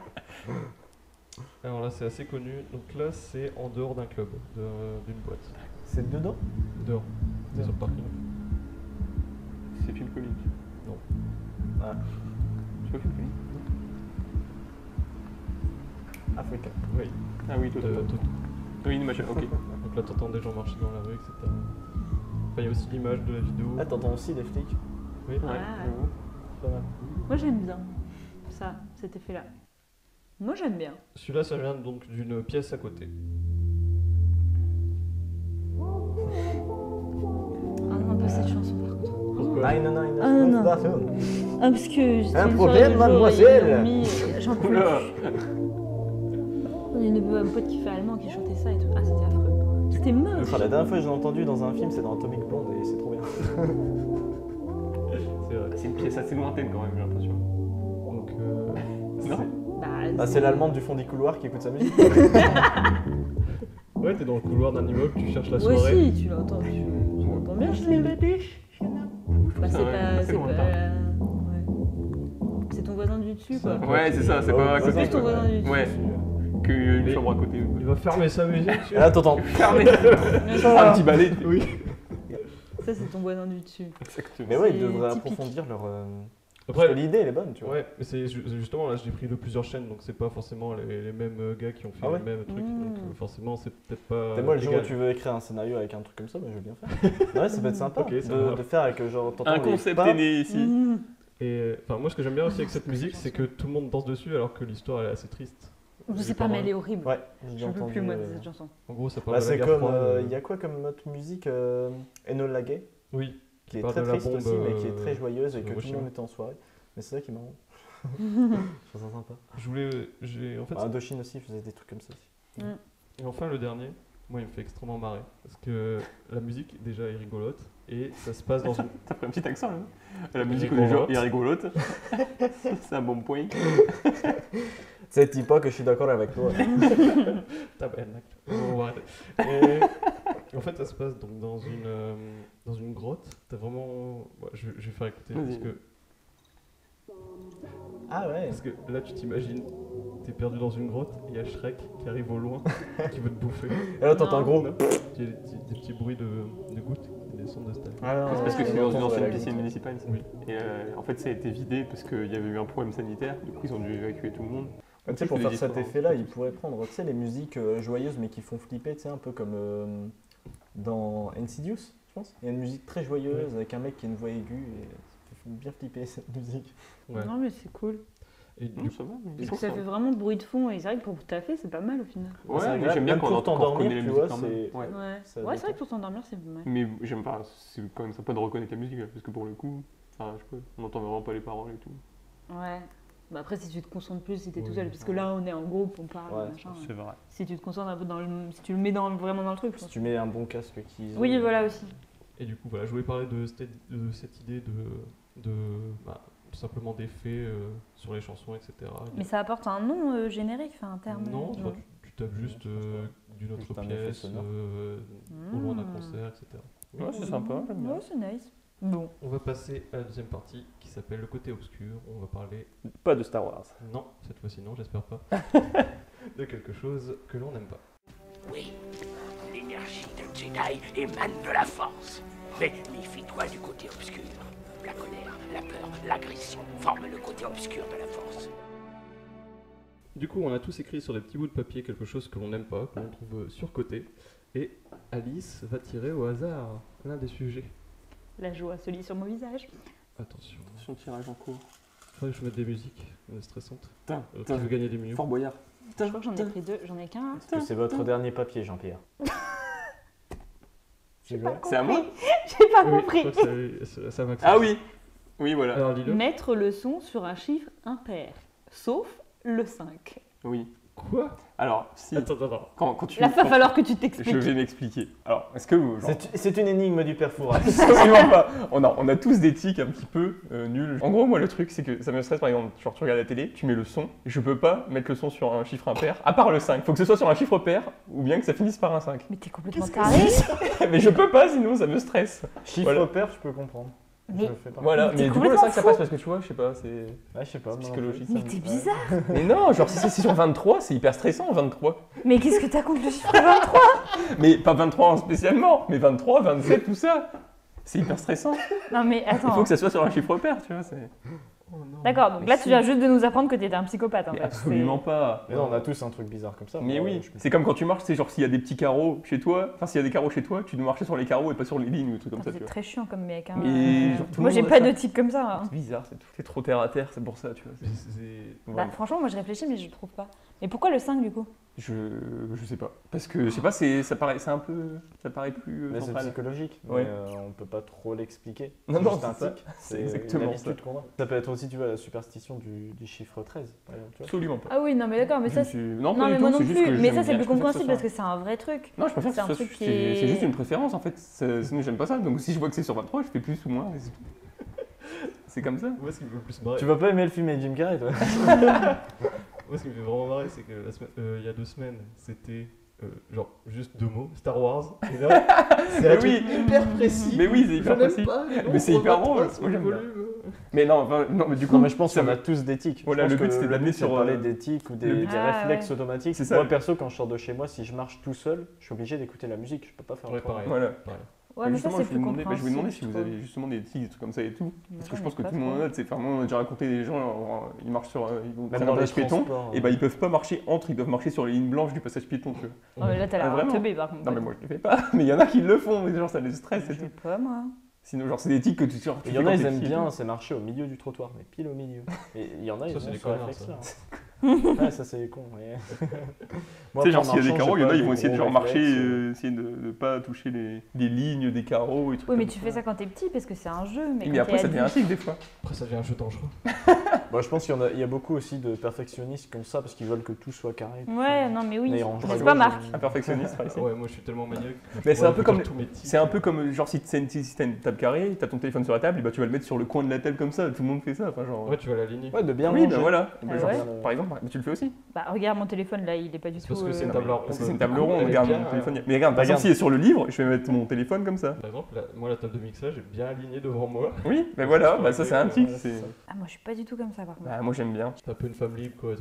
Alors là c'est assez connu, donc là c'est en dehors d'un club, d'une boîte. C'est dedans? Dehors, c'est sur le parking. C'est film comique? Non. Ah. Tu vois film comique? Africa. Oui. Ah oui, Toto. Oui, une machin, ok. Donc là t'entends des gens marcher dans la rue, etc. Enfin, il y a aussi l'image de la vidéo. Ah, t'entends aussi des flics? Oui. Ouais. Pas mal. Moi j'aime bien ça, cet effet-là. Moi j'aime bien. Celui-là ça vient donc d'une pièce à côté. Ah non, pas cette chanson par contre. Pourquoi? Non. Ah parce que un problème, mademoiselle. J'en peux plus. Il y a un pote qui fait allemand qui chantait ça et tout. Ah c'était affreux. C'était moche. La dernière fois que j'ai entendu dans un film, c'est dans Atomic Blonde et c'est trop bien. C'est vrai. C'est une pièce assez lointaine quand même, j'ai l'impression. Donc non. Bah, c'est l'allemande du fond du couloir qui écoute sa musique. Ouais, t'es dans le couloir d'un immeuble, tu cherches la Ouais soirée. si, tu l'entends bien. Bah, c'est pas... Ouais. C'est ton voisin du dessus quoi. Ouais, c'est ça, c'est pas à C'est côté. plus ton voisin du dessus. Ouais. Qu'une chambre à côté. Il va fermer sa musique. Et là, t'entends. Fermé. Un petit balai. Oui. Ça c'est ton voisin du dessus. Exactement. Mais ouais, ils C'est devraient typique. approfondir leur. Après, parce que l'idée elle est bonne, tu vois. Ouais, mais c'est justement là, j'ai pris de plusieurs chaînes, donc c'est pas forcément les mêmes gars qui ont fait Ah ouais les mêmes trucs, donc forcément c'est peut-être pas. Et moi, le jour où égal. tu veux écrire un scénario avec un truc comme ça, bah, je veux bien faire. Ouais, ça peut être sympa Ok, ça va. de faire avec genre. t'entends Un les concept pas. est né ici. Et enfin, moi ce que j'aime bien aussi avec cette musique, c'est que tout le monde danse dessus alors que l'histoire elle est assez triste. Je sais pas, mais elle est horrible. Ouais, Je peux plus moi de cette chanson. En gros, ça parle Bah, de la c'est guerre comme. froide. Il y a quoi comme autre musique Enola Gay, Oui. qui est parle très de la triste bombe, aussi, mais qui est très joyeuse et sur que tout le Hiroshima. monde était en soirée. Mais c'est ça qui est marrant. Je trouve ça sympa. En fait, Indochine aussi faisait des trucs comme ça aussi. et enfin le dernier, moi il me fait extrêmement marrer parce que la musique déjà est rigolote et ça se passe dans une. T'as pris un petit accent là. La musique Rigolote. est rigolote. C'est un bon point. C'est pas que je suis d'accord avec toi. Tabarnak. Bon, on va arrêter. Et en fait, ça se passe donc dans une grotte. T'as vraiment. Ouais, je vais faire écouter parce que. Ah ouais. Parce que là, tu t'imagines, t'es perdu dans une grotte, il y a Shrek qui arrive au loin, qui veut te bouffer. Et là, t'entends un gros. Il y a des petits bruits de gouttes qui descendent de cette table. Ah, C'est parce que c'est dans une ancienne piscine piscine municipale. Oui. Et en fait, ça a été vidé parce qu'il y avait eu un problème sanitaire. Du coup, ils ont dû évacuer tout le monde. Tu sais, pour faire cet effet-là, ils pourraient prendre les musiques joyeuses mais qui font flipper, tu sais, un peu comme dans Insidious, je pense. Il y a une musique très joyeuse avec un mec qui a une voix aiguë et ça fait bien flipper cette musique. Ouais. Non mais c'est cool. Et Non, ça va. Parce que ça fait vraiment bruit de fond et c'est vrai que pour taffer c'est pas mal au final. Ouais, C'est mais agréable. j'aime bien Même quand pour on t'endormir, reconnaît la tu musique vois, quand même. c'est- Ouais. Ouais, Ça ouais c'est vrai détend. que pour s'endormir c'est pas mal. Mais j'aime pas, c'est quand même sympa de reconnaître la musique parce que pour le coup, je sais pas, on entend vraiment pas les paroles et tout. Ouais. Bah après si tu te concentres plus si t'es tout Oui. seul, parce que là on est en groupe, on parle, Ouais, machin. C'est vrai. Si tu te concentres un peu dans le... Si tu le mets vraiment dans le truc. Si tu mets un bon casque qui. Oui voilà aussi. Et du coup, voilà, je voulais parler de cette idée de tout simplement d'effets sur les chansons, etc. Mais ça apporte un nom générique, enfin un terme. Non, tu tapes juste d'une autre Juste un effet pièce, sonore. au loin d'un concert, etc. Ouais, c'est sympa, j'aime bien. Ouais c'est nice. Bon. On va passer à la deuxième partie qui s'appelle le côté obscur. On va parler, Pas de Star Wars. non, cette fois-ci non, j'espère pas, de quelque chose que l'on n'aime pas. Oui, l'énergie de Jedi émane de la force. Mais méfie-toi du côté obscur. La colère, la peur, l'agression forment le côté obscur de la force. Du coup, on a tous écrit sur des petits bouts de papier quelque chose que l'on n'aime pas, que l'on trouve surcoté. Et Alice va tirer au hasard l'un des sujets. La joie se lit sur mon visage. Attention, Attention, tirage en cours. faudrait que je mette des musiques stressantes. Putain, Qui veut gagner des millions. Fort Boyard. Je crois que j'en ai pris 2, j'en ai qu'un. Est-ce que c'est votre dernier papier, Jean-Pierre? J'ai pas C'est à moi? J'ai pas compris. Ça m'a Ah oui. Oui, voilà. Alors, dis-le. Mettre le son sur un chiffre impair, sauf le 5. Oui. Quoi? Alors, si. Attends. Quand tu, Là, va falloir que tu t'expliques. Je vais m'expliquer. Alors, est-ce que vous. C'est une énigme du père Fouras. Absolument pas. On a tous des tics un petit peu nuls. En gros, moi, le truc, c'est que ça me stresse, par exemple, genre, tu regardes la télé, tu mets le son, et je peux pas mettre le son sur un chiffre impair, à part le 5. Faut que ce soit sur un chiffre pair, ou bien que ça finisse par un 5. Mais t'es complètement taré. Mais je peux pas, sinon ça me stresse. Chiffre pair, je peux comprendre. Mais, voilà, mais du coup le 5 ça passe parce que tu vois, je sais pas, c'est je sais pas, psychologique. Mais t'es bizarre. Mais non, genre si c'est sur 23, c'est hyper stressant 23. Mais qu'est-ce que t'as contre le chiffre 23? Mais pas 23 spécialement, mais 23, 27, tout ça. C'est hyper stressant. Non mais attends. Il faut que ça soit sur un chiffre pair, tu vois, c'est... D'accord, donc là tu viens juste de nous apprendre que t'étais un psychopathe en Mais fait. absolument pas. Mais non, on a tous un truc bizarre comme ça. Mais oui, c'est comme quand tu marches, c'est genre s'il y a des petits carreaux chez toi, enfin s'il y a des carreaux chez toi, tu dois marcher sur les carreaux et pas sur les lignes ou des trucs comme ça. C'est très chiant comme mec. Hein. Mais genre, moi j'ai pas de tic comme ça. Hein. C'est bizarre, c'est tout. C'est trop terre à terre, c'est pour ça, tu vois. Bah, franchement, moi je réfléchis mais je trouve pas. Mais pourquoi le 5 du coup? Je sais pas. Parce que je sais pas, ça paraît plus mais c'est central. psychologique, ouais. mais on peut pas trop l'expliquer. Non, c'est un tic. C'est exactement ça. Ça peut être aussi, tu vois, la superstition du chiffre 13, par exemple. Tu vois. Absolument pas. Ah oui, non mais d'accord, mais ça non, mais moi non plus. Mais ça c'est plus compréhensible parce que que c'est un vrai truc. Non, je préfère que c'est un truc qui est... C'est juste une préférence en fait. Sinon j'aime pas ça. Donc si je vois que c'est sur 23, je fais plus ou moins. C'est comme ça. Moi, ce qui me fait le plus marrer. Tu vas pas aimer le film avec Jim Carrey, toi? Moi, ce qui me fait vraiment marrer, c'est que il y a 2 semaines, c'était genre juste 2 mots, Star Wars. Et là, c'est un truc hyper précis. Mais oui, c'est hyper précis. Mais c'est hyper drôle. Moi, j'aime bien. Mais non, mais du coup, mais je pense qu'on a tous des tics. Voilà, le but c'était de l'amener sur parler des tics ou des réflexes automatiques. C'est ça. Moi perso, quand je sors de chez moi, si je marche tout seul, je suis obligé d'écouter la musique. Je peux pas faire autrement. Voilà. Ouais, mais ça, c'est plus je vais vous demander si compréhensible, vous avez justement des tics, des trucs comme ça et tout. Parce que je pense que pas tout le monde en a. Enfin, moi, on a déjà raconté des gens, ils marchent sur. Ils prennent un passage piéton, et bah ils peuvent pas marcher entre, ils doivent marcher sur les lignes blanches du passage piéton, tu vois. Oh, mais là, t'as l'air teubé par contre. Non, mais moi, je le fais pas. Mais il y en a qui le font, mais genre, ça les stresse et tout. Je sais pas, moi. Sinon, genre, c'est des tics que tu sors. Il y en a, ils aiment bien, c'est marcher au milieu du trottoir, mais pile au milieu. Et il y en a, ils ont ce réflexe-là. Ouais, ça c'est con. Tu sais, genre, s'il y a des carreaux, il y en a, ils vont essayer de genre marcher, essayer de ne pas toucher les lignes des carreaux et tout. Oui, mais tu fais ça quand t'es petit parce que c'est un jeu. Mais après, ça devient un tic des fois. Après, ça devient un jeu dangereux. Bah, je pense qu'il y a beaucoup aussi de perfectionnistes comme ça parce qu'ils veulent que tout soit carré. Ouais, non, mais oui. C'est pas Marc. Un perfectionniste, par ici. Ouais, moi je suis tellement maniaque. Mais c'est un peu comme genre si t'as une table carrée, t'as ton téléphone sur la table, et bah tu vas le mettre sur le coin de la table comme ça, tout le monde fait ça. Enfin, genre... Ouais, tu vas l'aligner. Ouais, de bien ranger. Oui, bah voilà. Par exemple, mais tu le fais aussi. Bah regarde mon téléphone là, il est pas du tout. Parce que c'est une table ronde. Parce que c'est une table ronde, regarde mon téléphone. Mais regarde, par exemple, s'il est sur le livre, je vais mettre mon téléphone comme ça. Par exemple, moi la table de mixage est bien alignée devant moi. Oui, mais voilà, bah ça c'est un tic. Ah, moi je suis pas du tout comme ça par contre. Bah moi j'aime bien. C'est un peu une femme libre quoi.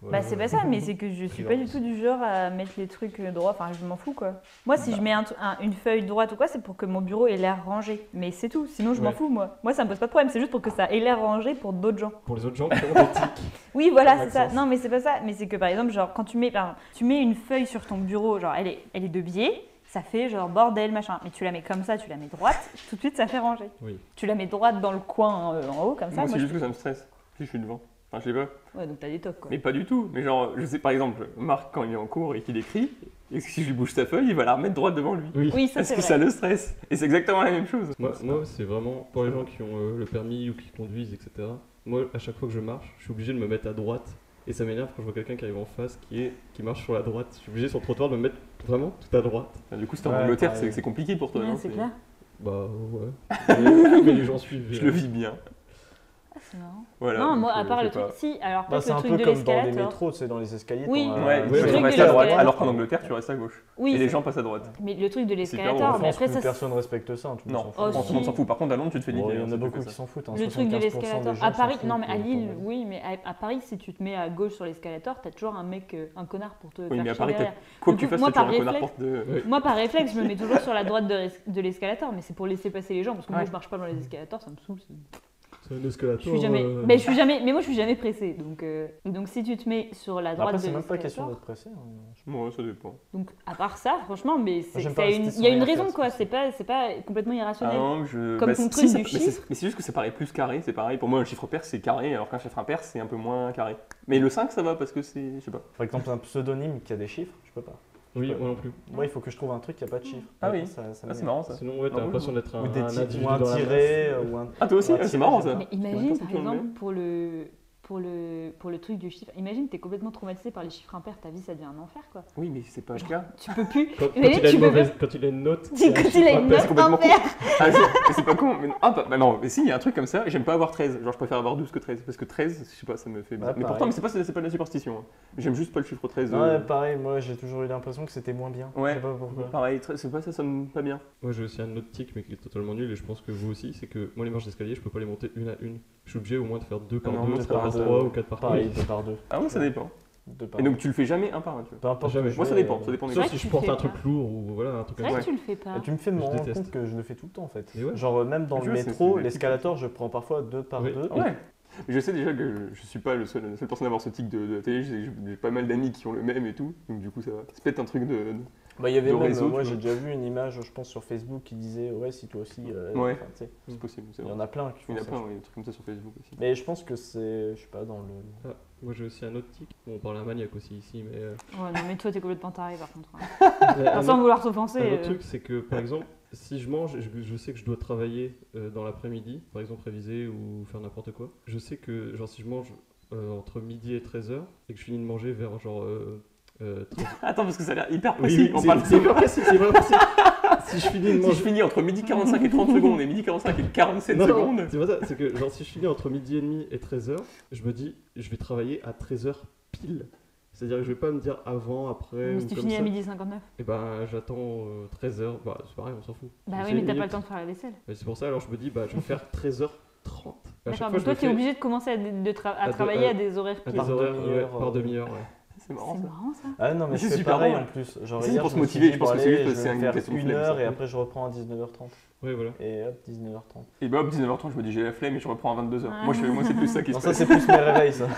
Bah c'est pas ça, mais c'est que je suis pas du tout du genre à mettre les trucs droits, enfin je m'en fous quoi. Moi si je mets une feuille droite ou quoi, c'est pour que mon bureau ait l'air rangé, mais c'est tout, sinon je m'en fous moi. Moi ça me pose pas de problème, c'est juste pour que ça ait l'air rangé pour d'autres gens. Pour les autres gens qui ont des tics. Oui voilà, c'est ça. Non mais c'est pas ça, mais c'est que par exemple genre quand tu mets une feuille sur ton bureau, genre elle est de biais, ça fait genre bordel machin, mais tu la mets comme ça, tu la mets droite, tout de suite ça fait ranger. Oui. Tu la mets droite dans le coin en haut comme ça. Moi c'est juste que ça me stresse, si je suis devant. Enfin, je sais pas. Ouais, donc t'as des tocs quoi. Mais pas du tout. Mais genre, je sais par exemple, Marc, quand il est en cours et qu'il écrit, et que si je lui bouge sa feuille, il va la remettre droite devant lui. Oui, ça parce c'est que vrai. ça le stresse. Et c'est exactement la même chose. Moi c'est vraiment pour les gens qui ont le permis ou qui conduisent, etc. Moi, à chaque fois que je marche, je suis obligé de me mettre à droite. Et ça m'énerve quand je vois quelqu'un qui arrive en face, qui marche sur la droite. Je suis obligé sur le trottoir de me mettre vraiment tout à droite. Et du coup, c'est en Angleterre, c'est compliqué pour toi, Ouais, non? c'est clair. Bah ouais. Mais les gens suivent. Je le vis bien. Ah, c'est marrant. Voilà, non, moi, donc, à part je le sais truc, pas. si, alors Bah, peut-être c'est le un truc peu de comme dans les l'escalator. métros, c'est dans les escaliers. Oui. Ouais, Le tu truc restes de à droite, l'escalator. alors qu'en Angleterre, tu restes à gauche. Oui, et les gens passent à droite. Mais le truc de drôle. l'escalator, mais après ça. Personne ne respecte ça. Tout le monde Non, s'en fout. tout le monde s'en fout. Par contre, à Londres, tu te fais niquer. Il y en a beaucoup qui s'en foutent. Le truc de l'escalator. À Paris, non, mais à Lille, oui, mais à Paris, si tu te mets à gauche sur l'escalator, t'as toujours un mec, un connard pour te faire Oui, mais à chier Paris, derrière. quoi que tu fasses, moi, t'as toujours par un connard réflexe- pour te. Moi, par réflexe, je me mets toujours sur la droite de l'escalator, mais c'est pour laisser passer les gens, parce que moi, je marche pas dans les escalators, ça me saoule. C'est un escalator. Je suis jamais, mais moi je suis jamais pressée. Donc si tu te mets sur la droite après, de c'est même pas l'escalator- question d'être pressé. Ouais, ça dépend. Donc à part ça, franchement, mais J'aime pas rester sans il y a une rien raison faire, quoi. C'est pas complètement irrationnel. Ah non, Comme ton truc du mais chiffre. c'est juste que ça paraît plus carré, c'est pareil. Pour moi, un chiffre pair, c'est carré, alors qu'un chiffre impair, c'est un peu moins carré. Mais le 5, ça va parce que c'est. Je sais pas. Par exemple, un pseudonyme qui a des chiffres, je peux pas. Oui, moi non plus. Moi, il faut que je trouve un truc qui a pas de chiffres. Ah oui, ça c'est marrant ça. Sinon, ouais, t'as l'impression d'être un individu ou un dans la tiré, masse. ou un. Ah, toi aussi, c'est marrant ça. Mais imagine par exemple pour le truc du chiffre, imagine t'es complètement traumatisé par les chiffres impairs, ta vie ça devient un enfer quoi. Oui, mais c'est pas le cas. Tu peux plus. Quand il a une note. Quand il a une note impaire. Ah, c'est pas con. Mais non, bah non, mais si, il y a un truc comme ça, j'aime pas avoir 13. Genre, je préfère avoir 12 que 13. Parce que 13, je sais pas, ça me fait bizarre. Mais pourtant, c'est pas de la superstition. Hein. J'aime juste pas le chiffre 13. Ouais, pareil, moi j'ai toujours eu l'impression que c'était moins bien. Ouais, je sais pas pourquoi. Pareil, c'est pas ça sonne pas bien. Moi j'ai aussi un autre tic, mais qui est totalement nul, et je pense que vous aussi, c'est que moi les marches d'escalier, je peux pas les monter une à une. Je suis obligé au moins de faire 2 par 2, 3 par 3 ou 4 par 3. Pareil, 2 par 2. Ah, moi ça dépend. Et donc tu le fais jamais un par un, tu vois. Peu importe. Jamais. Moi ça dépend des Sauf si je porte un truc lourd ou voilà, un truc comme ça. Tu le fais pas. Et tu me fais me rendre compte que je le fais tout le temps en fait. Ouais. Genre même dans le métro, l'escalator, je prends parfois 2 par 2. Ouais. Je sais déjà que je suis pas la seule personne à avoir ce tic de la télé, j'ai pas mal d'amis qui ont le même et tout, donc du coup ça va. C'est peut-être un truc de. Bah il y avait même, réseau, moi j'ai déjà vu une image, je pense sur Facebook qui disait ouais si toi aussi. Ouais, c'est possible. Il y en a plein qui font ça. Il y en a plein, des trucs comme ça sur Facebook aussi. Mais je pense que c'est, je sais pas, dans le. Ah, moi j'ai aussi un autre tic. Bon, on parle à maniaque aussi ici, mais. Ouais, non mais toi t'es complètement taré par contre. Sans vouloir t'offenser. Un autre truc, c'est que par exemple, si je mange, je sais que je dois travailler dans l'après-midi, par exemple réviser ou faire n'importe quoi. Je sais que genre si je mange entre midi et 13h et que je finis de manger vers genre 13... Attends, parce que ça a l'air hyper précis. Oui, c'est hyper précis, c'est vraiment précis. Si je finis entre midi 45 et 30 secondes et midi 45 et 47 secondes. C'est pas ça, c'est que genre si je finis entre midi et demi et 13h, je me dis je vais travailler à 13h pile. C'est-à-dire que je vais pas me dire avant, après. Mais si tu finis à midi 59. Et ben j'attends 13h, bah c'est pareil, on s'en fout. Bah oui, mais t'as pas le temps de faire la vaisselle. Et c'est pour ça, alors je me dis, bah je vais faire 13h30. D'accord, donc toi t'es obligé de commencer à travailler à des horaires pile. Par demi-heure, ouais. C'est marrant ça. Ah non, mais c'est c'est super pareil drôle. en plus. Genre, C'est hier, pour se je me suis motiver, dit, je pense bon, que c'est allez, juste je vais une faire question de 1 flemme, heure ça. et après je reprends à 19h30. Ouais, voilà. Et hop, 19h30. Et bah hop, 19h30, je me dis j'ai la flemme et je reprends à 22h. Moi c'est plus ça qui se Non, passe. ça c'est plus mes réveils ça.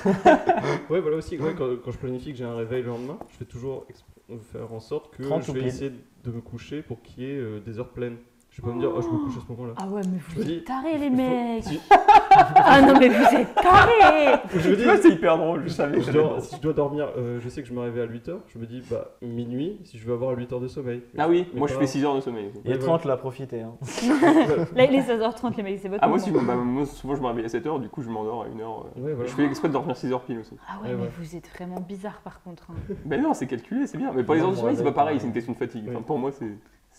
Ouais, voilà aussi, ouais, quand je planifie que j'ai un réveil le lendemain, je vais toujours faire en sorte que je vais essayer de me coucher pour qu'il y ait des heures pleines. Je vais pas me dire, oh, je me couche à ce moment-là. Ah ouais, mais vous êtes tarés les mecs. Ah non, mais vous êtes tarés. Je me dis, c'est hyper drôle, je savais. Si je dois dormir, je sais que je me réveille à 8h, je me dis, bah, minuit, si je veux avoir 8 heures de sommeil. Ah oui, moi je fais 6 heures de sommeil. Il est 30 là, profitez. Hein. Là, il est 16h30, les mecs, c'est votre moi, souvent je me réveille à 7h, du coup je m'endors à 1h. Ouais, voilà. Je fais exprès de dormir 6h pile aussi. Ah ouais, mais vous êtes vraiment bizarre par contre. Ben non, c'est calculé, c'est bien. Mais pour les heures de sommeil, c'est pas pareil, c'est une question de fatigue. Enfin, pour moi, c'est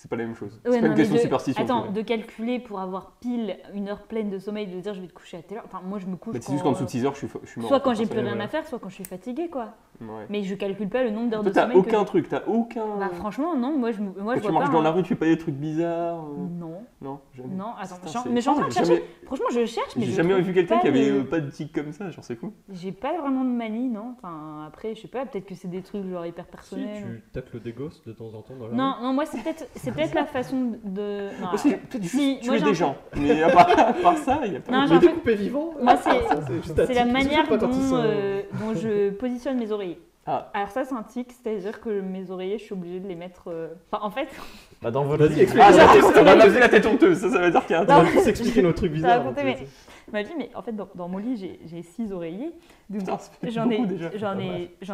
pas la même chose. Ouais, c'est pas une question de superstition. Attends, de calculer pour avoir pile 1 heure pleine de sommeil, de dire je vais te coucher à telle heure. Enfin, moi je me couche. Mais c'est juste qu'en dessous de 6 heures, je suis mort. Soit quand j'ai plus rien à faire, soit quand je suis fatiguée, quoi. Ouais. Mais je calcule pas le nombre d'heures de sommeil. T'as aucun. Bah, franchement, non, moi je vois tu marches dans la rue, tu fais pas des trucs bizarres. Non. Non, jamais. Non, attends, mais je suis en train de chercher. Franchement, je cherche, mais j'ai jamais vu quelqu'un qui avait pas de tic comme ça, genre c'est fou. J'ai pas vraiment de manie, non. Enfin, après, je sais pas, peut-être que c'est des trucs genre hyper personnels. Si tu tacles des gosses de temps en temps dans la rue. Non, moi c'est peut-être la façon de. Non, peut-être juste tuer des gens. Mais à part ça, il y a pas. Mais découper vivant. Moi, c'est la manière dont je positionne mes oreillers. Ah. Alors ça c'est un tic, c'est-à-dire que mes oreillers, je suis obligée de les mettre... Enfin en fait... Bah dans votre vie. On va m'appeler la tête honteuse, ça veut dire qu'il y a un truc. On va plus expliquer nos trucs bizarres. Ma vie, mais en fait dans mon lit j'ai 6 oreillers. Donc j'en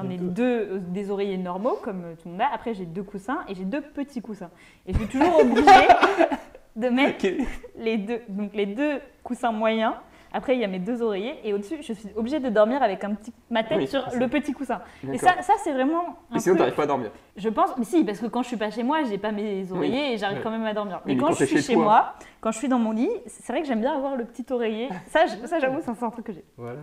ai 2 des oreillers normaux comme tout le monde a. Après j'ai 2 coussins et j'ai 2 petits coussins. Et je suis toujours obligée de mettre les deux coussins moyens. Après, il y a mes 2 oreillers et au-dessus, je suis obligée de dormir avec ma tête sur le petit coussin. Et ça c'est vraiment. Mais sinon, t'arrives pas à dormir. Je pense, mais si, parce que quand je suis pas chez moi, j'ai pas mes oreillers et j'arrive quand même à dormir. Mais quand je suis chez moi, quand je suis dans mon lit, c'est vrai que j'aime bien avoir le petit oreiller. Ça j'avoue, c'est un truc que j'ai. Voilà.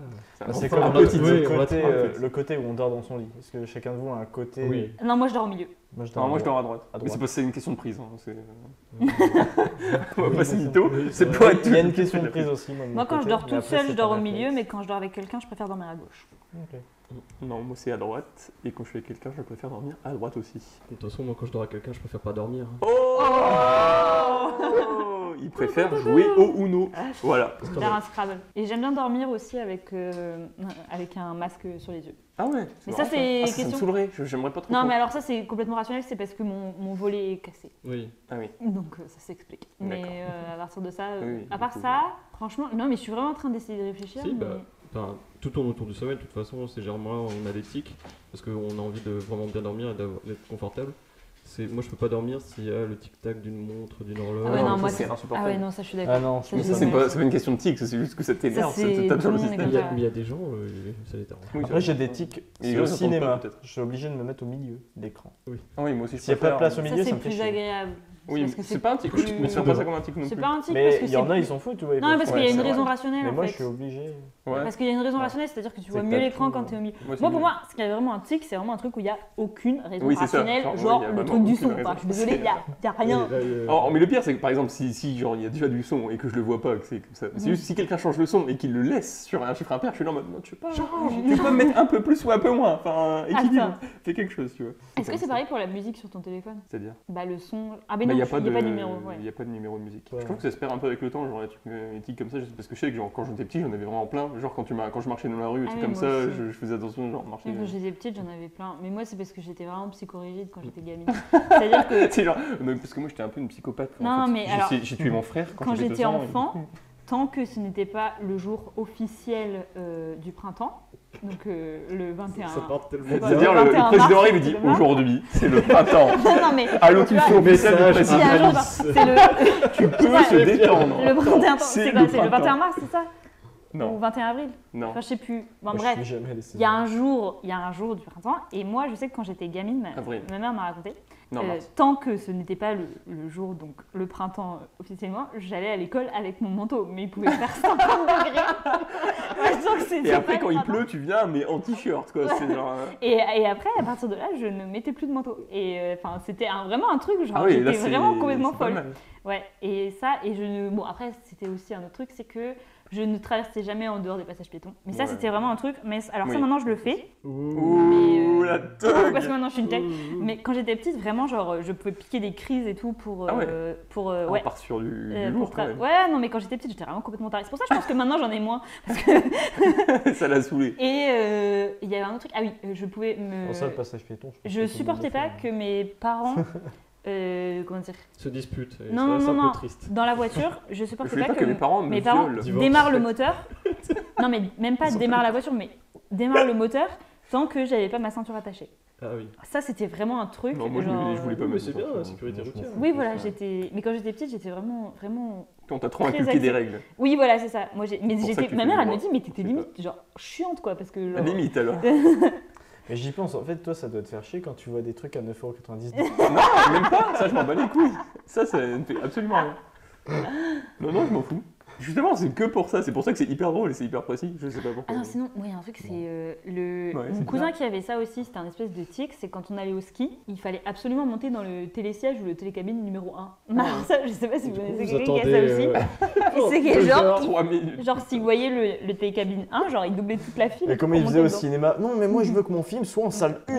C'est comme le côté où on dort dans son lit. Est-ce que chacun de vous a un côté. Oui. Non, moi je dors au milieu. Moi je dors à droite. Mais c'est une question de prise. On va pas se mytho. Il y a une question de prise aussi. Moi quand je dors toute seule, je dors au milieu, mais quand je dors avec quelqu'un, je préfère dormir à gauche. Non, moi c'est à droite, et quand je suis avec quelqu'un, je préfère dormir à droite aussi. De toute façon, moi quand je dors avec quelqu'un, je préfère pas dormir. Oh il préfère jouer au Uno. Voilà. Faire un Scrabble. Et j'aime bien dormir aussi avec un masque sur les yeux. Ah ouais. Mais ça, c'est ça me saoulerait. J'aimerais pas trop. Non, mais alors ça, c'est complètement rationnel. C'est parce que mon volet est cassé. Oui. Ah oui. Donc ça s'explique. Mais à partir de ça, Oui, à part ça, franchement, non, mais je suis vraiment en train d'essayer de réfléchir. Si, mais... tout tourne autour du sommeil, de toute façon, c'est généralement on a des tics, parce qu'on a envie de vraiment bien dormir et d'être confortable. Moi, je peux pas dormir s'il y a le tic-tac d'une montre, d'une horloge. Ah ouais, non, moi, c'est insupportable. Ah ouais, non, ça, je suis d'accord. Ah non, ça, c'est pas une question de tic, c'est juste que ça t'énerve, ça te tape sur le système. Mais il y a des gens, ça les dérange. Oui, après, j'ai des tics au cinéma. Je suis obligé de me mettre au milieu de l'écran. Oui. Ah oui, moi aussi, je S'il n'y a pas de place au milieu, ça me fait chier. C'est plus agréable. Oui, c'est pas un tic, je ne me pas ça comme un tic non plus. C'est pas un tic, mais parce que il y en a, ils s'en foutent, tu vois. Non, parce qu'il y a une raison rationnelle. Mais moi, je suis obligé. Parce qu'il y a une raison rationnelle, c'est-à-dire que tu vois mieux l'écran quand tu es au milieu. Moi, pour moi, ce qui est vraiment un tic, c'est vraiment un truc où il n'y a aucune raison rationnelle, genre le truc du son. Je suis désolée, il n'y a rien. Mais le pire, c'est que par exemple, si genre il y a déjà du son et que je le vois pas, que c'est comme ça. C'est juste si quelqu'un change le son et qu'il le laisse sur un chiffre impair, je suis là en mode non, tu peux pas me mettre un peu plus ou un peu moins. Enfin, équilibre. Fais quelque chose, tu vois. Est-ce que c'est pareil pour la musique sur ton téléphone? C'est-à-dire? Bah le son. Ah mais non, il n'y a pas de numéro. Il n'y a pas de numéro de musique. Je trouve que ça se perd un peu avec le temps, genre les tics comme ça, parce que je sais que genre, quand j'étais petit, j'en avais vraiment plein. Genre quand je marchais dans la rue, et tout comme ça, je faisais attention, genre marcher. Quand j'étais petite, j'en avais plein. Mais moi, c'est parce que j'étais vraiment psychorigide quand j'étais gamine. C'est-à-dire que. C'est genre, parce que moi, j'étais un peu une psychopathe. Non, mais alors. J'ai tué mon frère quand j'étais enfant. Tant que ce n'était pas le jour officiel du printemps, donc le 21. Ça part tellement. C'est-à-dire le président arrive et dit aujourd'hui, c'est le printemps. Non mais. Allocution officielle du président. Tu peux se détendre. Le 21 c'est quoi? C'est le 21 mars, c'est ça? Non. Ou 21 avril? Non. Enfin, je sais plus. Bon, bref, il y a un jour du printemps, et moi, je sais que quand j'étais gamine, ma mère m'a raconté. Tant que ce n'était pas le jour, donc le printemps officiellement, j'allais à l'école avec mon manteau, mais il pouvait faire 50 degrés. Et après, quand il pleut, tu viens, mais en t-shirt, quoi. C'est genre... et après, à partir de là, je ne mettais plus de manteau. Et c'était vraiment un truc, genre, j'étais vraiment complètement folle. Ouais, et ça, bon, après, c'était aussi un autre truc, c'est que je ne traversais jamais en dehors des passages piétons. Mais ça, c'était vraiment un truc. Mais alors ça, maintenant, je le fais. Ouh, la togue. Parce que maintenant, je suis une tech. Mais quand j'étais petite, vraiment, genre, je pouvais piquer des crises et tout pour... On part sur du lourd, quand même. Ouais, non, mais quand j'étais petite, j'étais vraiment complètement tarée. C'est pour ça que je pense que maintenant, j'en ai moins. Parce que... ça l'a saoulé. Et il y avait un autre truc. Ah oui, je pouvais me... Ça, le passage piéton. Je supportais pas que mes parents... comment dire, se disputent. Non, c'est un peu triste. Dans la voiture, je supportais pas que mes parents démarrent le moteur. Non, mais même pas démarre la voiture, mais démarre le moteur tant que j'avais pas ma ceinture attachée. Ah oui. Ça, c'était vraiment un truc. Non, moi, je voulais pas. Mais c'est bien, la sécurité routière. Oui, voilà, mais quand j'étais petite, j'étais vraiment. Quand t'as trop inculqué des règles. Oui, voilà, c'est ça. Moi, ma mère, elle me dit, mais t'étais limite, genre, chiante, quoi, parce que. Limite, alors. Mais j'y pense, en fait, toi, ça doit te faire chier quand tu vois des trucs à 9,90€. Non, même pas, ça, je m'en bats les couilles. Ça ne fait absolument rien. Non, je m'en fous. Justement, c'est que pour ça. C'est pour ça que c'est hyper drôle et c'est hyper précis. Je sais pas pourquoi. Ah non, sinon, il y a un truc, c'est mon cousin qui avait ça aussi. C'était un espèce de tic. C'est quand on allait au ski, il fallait absolument monter dans le télésiège ou le télécabine numéro 1. Alors ça, je sais pas si vous connaissez quelqu'un qui a ça aussi. Et c'est que genre, si vous voyez le télécabine 1, genre, il doublait toute la file. Mais comment il faisait au cinéma? Non, mais moi, je veux que mon film soit en salle 1.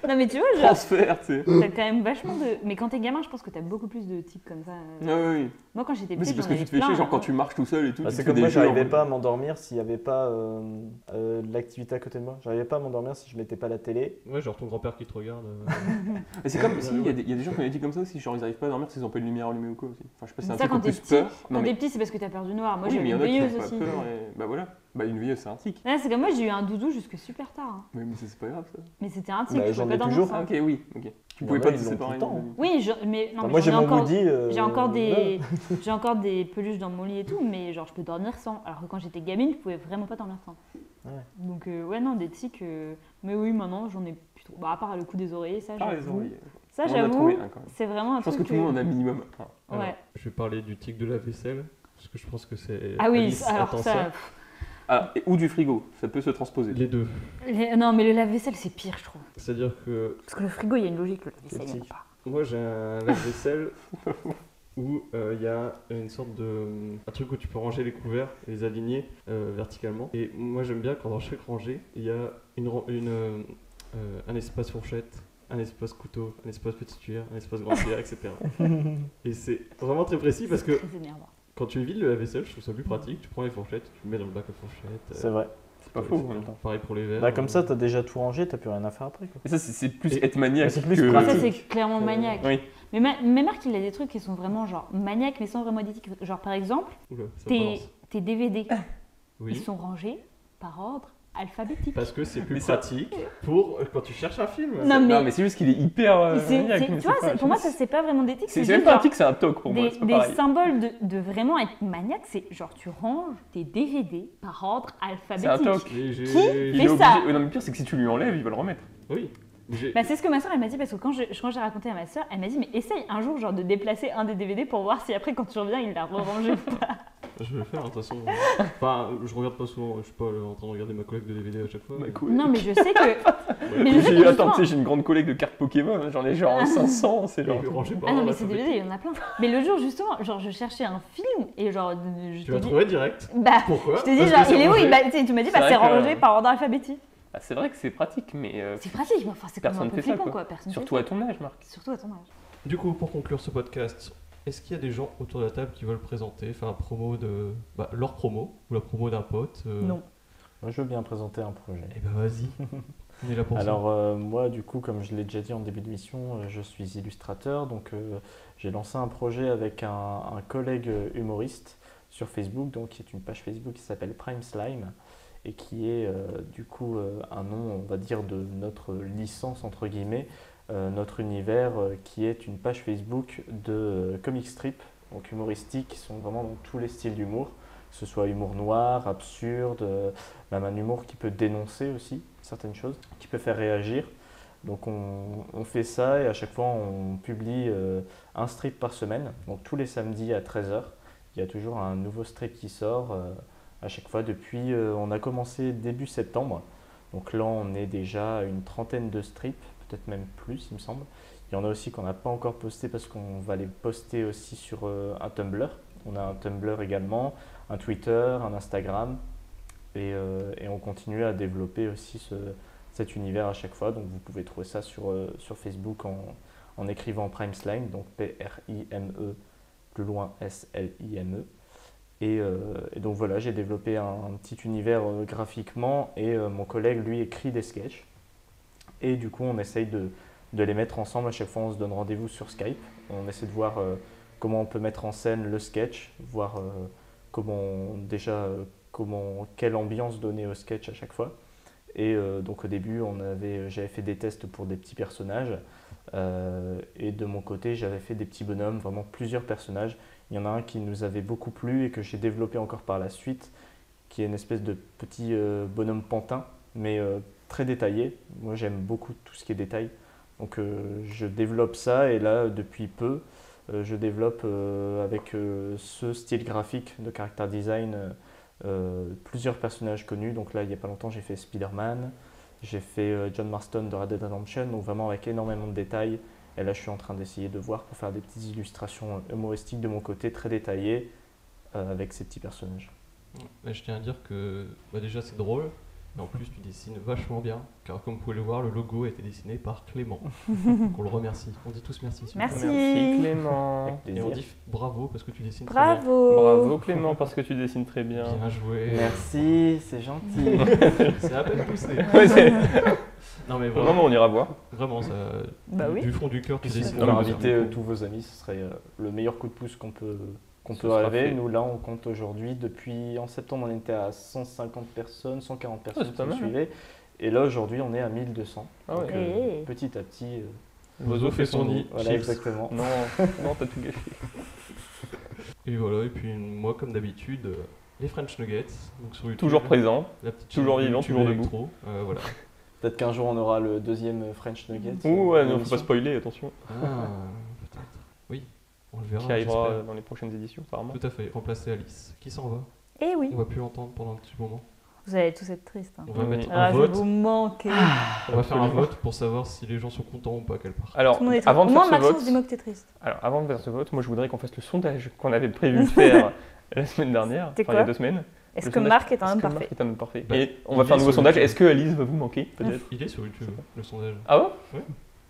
Non, mais tu vois, genre. Transfert, tu sais. T'as quand même vachement de. Mais quand t'es gamin, je pense que t'as beaucoup plus de tics comme ça. Ah oui. Moi, quand j'étais petite, parce que tu te fais chier, genre quand tu marches tout seul et tout. C'est comme moi, j'arrivais pas à m'endormir s'il y avait pas de l'activité à côté de moi. J'arrivais pas à m'endormir si je mettais pas la télé. Ouais, genre ton grand-père qui te regarde. Et c'est comme si il y a des gens qui ont dit comme ça aussi, genre ils arrivent pas à dormir s'ils ont pas de lumière allumée ou quoi aussi. Enfin, je sais pas si c'est un truc en plus peur. Quand t'es petit, c'est parce que t'as peur du noir. Moi, j'ai une veilleuse aussi. Bah voilà. Bah une veilleuse, c'est un tic. C'est comme moi, j'ai eu un doudou jusque super tard. Mais c'est pas grave ça. Mais c'était un tic. J'en ai toujours. Ok, oui, ok. Tu pouvais pas te séparer. Oui, mais non. Moi, j'ai mon Woody. J'ai encore des peluches dans mon lit et tout, mais genre je peux dormir sans. Alors que quand j'étais gamine, je pouvais vraiment pas dormir sans. Ouais. Donc ouais, non, des tics. Mais oui, maintenant j'en ai plus trop. Bah à part le coup des oreillers, ça. Les oreillers. Ça, j'avoue, c'est vraiment un truc. Je pense que tout le monde en a un minimum. Ouais. Je vais parler du tic de la vaisselle parce que je pense que c'est. Ah oui, alors ça. Ou du frigo, ça peut se transposer. Les deux. Non, mais le lave-vaisselle, c'est pire, je trouve. C'est-à-dire que. Parce que le frigo, il y a une logique, le lave-vaisselle, il n'y a pas. Moi, j'ai un lave-vaisselle où il y a une sorte de. Un truc où tu peux ranger les couverts et les aligner verticalement. Et moi, j'aime bien quand dans chaque rangée, il y a un espace fourchette un espace couteau, un espace petite cuillère, un espace grande cuillère, etc. Et c'est vraiment très précis parce que C'est énervant. quand tu vides le lave-vaisselle, je trouve ça plus pratique. Tu prends les fourchettes, tu mets dans le bac à fourchettes. C'est vrai. C'est pas faux en même temps. Pareil pour les verres. Bah, comme ça, t'as déjà tout rangé, t'as plus rien à faire après. Quoi. Et ça, c'est plus être maniaque. C'est plus que... pratique. Ça, c'est clairement maniaque. Oui. Mais même Marc, il a des trucs qui sont vraiment genre maniaques, mais sans vraiment éthique. Genre, par exemple, Oula, ça tes balance. DVD, Oui. ils sont rangés par ordre alphabétique. Parce que c'est plus Mais ça- pratique pour quand tu cherches un film. Non, mais c'est juste qu'il est hyper maniaque. mais tu vois, c'est pas- pour moi, ça, c'est pas vraiment d'éthique. C'est juste même pas genre éthique, c'est un toc pour moi. c'est pas des pareil. symboles de vraiment être maniaque, c'est genre tu ranges tes DVD par ordre C'est un alphabétique. toc. Et Il j'ai- est fait obligé. ça Non, mais le pire, c'est que si tu lui enlèves, il va le remettre. Oui. J'ai- Bah, c'est ce que ma soeur elle m'a dit parce que quand j'ai raconté à ma soeur, elle m'a dit mais essaye un jour genre de déplacer un des DVD pour voir si après quand tu reviens il l'a re-rangé ou pas. Je vais le faire, de toute façon. Enfin, je regarde pas souvent, je suis pas en train de regarder ma collecte de DVD à chaque fois. Bah, mais- cool. Non mais je sais que. Mais je sais que Attends, justement- tu sais, j'ai une grande collecte de cartes Pokémon, j'en ai genre 500, c'est genre. Et rangé par Ah non ordre mais c'est DVD, il y en a plein. Mais le jour justement, genre je cherchais un film et genre je Tu te vas dis. trouver direct. Bah, Pourquoi je te dis Parce que genre c'est il est où rangé. il bah, tu sais, tu m'as dit C'est bah c'est vrai que- rangé par ordre alphabétique. Ah, c'est vrai que c'est pratique, mais. C'est pratique, mais enfin c'est comme un Personne peu fait ça, flippant quoi. quoi. Personne Surtout fait à ton âge, Marc. ça. Surtout à ton âge. Du coup, pour conclure ce podcast, est-ce qu'il y a des gens autour de la table qui veulent présenter, faire un promo de. Leur promo, ou la promo d'un pote Non. Moi, je veux bien présenter un projet. Eh ben vas-y. On est là pour ça. Alors moi du coup comme je l'ai déjà dit en début d'émission, je suis illustrateur, donc j'ai lancé un projet avec un collègue humoriste sur Facebook, donc qui est une page Facebook qui s'appelle Prime Slime et qui est du coup un nom on va dire de notre licence entre guillemets, notre univers qui est une page Facebook de comic strip, donc humoristiques qui sont vraiment dans tous les styles d'humour. Que ce soit humour noir, absurde, même un humour qui peut dénoncer aussi certaines choses, qui peut faire réagir. Donc on fait ça et à chaque fois on publie un strip par semaine. Donc tous les samedis à 13h, il y a toujours un nouveau strip qui sort à chaque fois depuis, on a commencé début septembre. Donc là on est déjà à une trentaine de strips, peut-être même plus il me semble. Il y en a aussi qu'on n'a pas encore posté parce qu'on va les poster aussi sur un Tumblr. On a un Tumblr également, un Twitter, un Instagram et on continue à développer aussi cet univers à chaque fois. Donc vous pouvez trouver ça sur Facebook en écrivant Prime Slime, donc P-R-I-M-E, plus loin S-L-I-M-E. Et donc voilà, j'ai développé un petit univers graphiquement et mon collègue lui écrit des sketchs. Et du coup on essaye de les mettre ensemble. À chaque fois on se donne rendez-vous sur Skype. On essaie de voir comment on peut mettre en scène le sketch, voir quelle ambiance donner au sketch à chaque fois. Et donc au début, j'avais fait des tests pour des petits personnages. Et de mon côté, j'avais fait des petits bonhommes, vraiment plusieurs personnages. Il y en a un qui nous avait beaucoup plu et que j'ai développé encore par la suite, qui est une espèce de petit bonhomme pantin, mais très détaillé. Moi, j'aime beaucoup tout ce qui est détail. Donc je développe ça et là, depuis peu, je développe avec ce style graphique de character design plusieurs personnages connus. Donc là, il n'y a pas longtemps, j'ai fait Spider-Man, j'ai fait John Marston de Red Dead Redemption, donc vraiment avec énormément de détails. Et là, je suis en train d'essayer de voir pour faire des petites illustrations humoristiques de mon côté, très détaillées, avec ces petits personnages. Je tiens à dire que déjà c'est drôle, mais en plus tu dessines vachement bien, car comme vous pouvez le voir, le logo a été dessiné par Clément. Donc on le remercie. On dit tous merci. Merci. Merci Clément. Et on dit bravo parce que tu dessines très Bravo. Bravo Clément parce que tu dessines très bien. bien. Bien joué. Merci, c'est gentil. C'est à peine poussé. Ouais, Non mais vraiment, on ira voir. Vraiment, ça, Bah oui. du fond du cœur, tu Si dessines vous vraiment inviter bien. tous vos amis, ce serait le meilleur coup de pouce qu'on peut sera rêver. fait. Nous là, on compte aujourd'hui, en septembre, on était à 150 personnes, 140 personnes c'est qui pas nous mal, suivaient. Et là, aujourd'hui, on est à 1200. Ah ouais. Donc, Hey. petit à petit. L'oiseau fait son nid. Voilà, Chips. exactement. Non, non, t'as tout gâché. Et voilà, et puis moi comme d'habitude, les French Nuggets, donc sur YouTube. Toujours présent, la petite toujours chaîne vivant, YouTube toujours debout. électro, voilà. Peut-être qu'un jour, on aura le deuxième French Nugget. Ouh, ouais, non, faut l'émission. pas spoiler, attention. Ah, peut-être. Oui, on le verra. Qui arrivera j'espère. dans les prochaines éditions, apparemment. Tout à fait, remplacer Alice, qui s'en va. Eh oui. On va plus l'entendre pendant un petit moment. Vous allez tous être tristes. Hein. On va mettre Ah, un je vote. vais vous manquer. On va faire un Absolument. vote pour savoir si les gens sont contents ou pas qu'elle parte. Alors, Tout le monde est avant de Au faire moins, ce Maxence, vote, dis-moi que t'es triste. alors, avant de faire ce vote, moi je voudrais qu'on fasse le sondage qu'on avait prévu de faire la semaine dernière, C'était enfin il y a quoi 2 semaines. Est-ce Le que sondage- Marc est un est-ce homme que Marc parfait est un homme parfait. Bah, Et on va il faire un est nouveau sur sondage. YouTube. Est-ce que Alice va vous manquer peut-être? Il est sur YouTube, le sondage. Ah ouais? Ouais.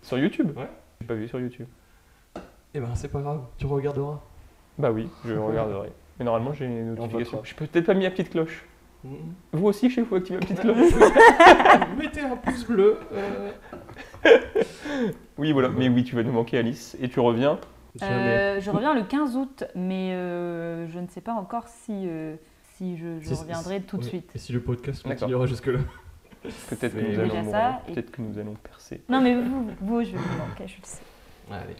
Sur YouTube? Ouais. J'ai pas vu sur YouTube. Eh ben c'est pas grave, tu regarderas. Bah oui, je regarderai. Mais normalement j'ai une notification. Je peux peut-être pas mis la petite cloche. Vous aussi chez vous activez la petite cloche. Mettez un pouce bleu. Oui voilà, mais oui tu vas nous manquer Alice et tu reviens. Je reviens le 15 août, mais je ne sais pas encore si je reviendrai tout de suite. Et si le podcast continuera jusque-là. Peut-être que nous allons percer. Non mais vous je vais vous manquer, je le sais. Allez.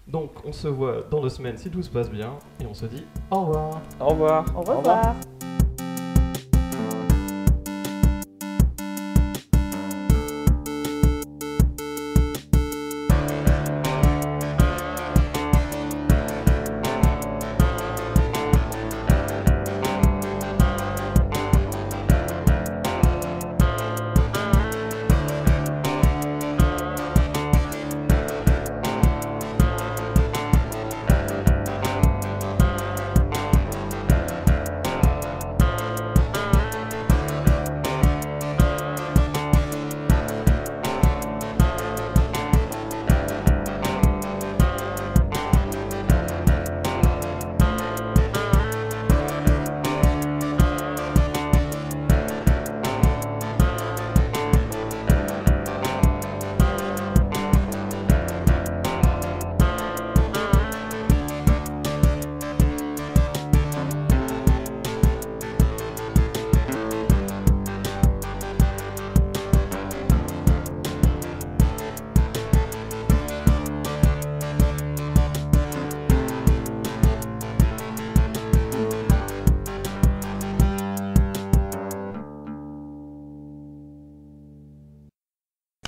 Donc on se voit dans 2 semaines si tout se passe bien et on se dit au revoir. Au revoir. Au revoir.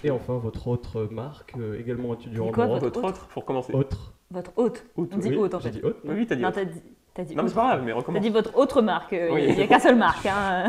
Et enfin, votre autre marque, également étudiant en quoi, droit. votre autre, pour commencer. Autre. Votre hôte. On dit hôte en fait. J'ai dit hôte. Oui, t'as dit non, hôte. t'as dit Non, mais c'est pas grave, mais recommence. T'as dit votre autre marque. Il n'y a qu'un seule marque. Hein.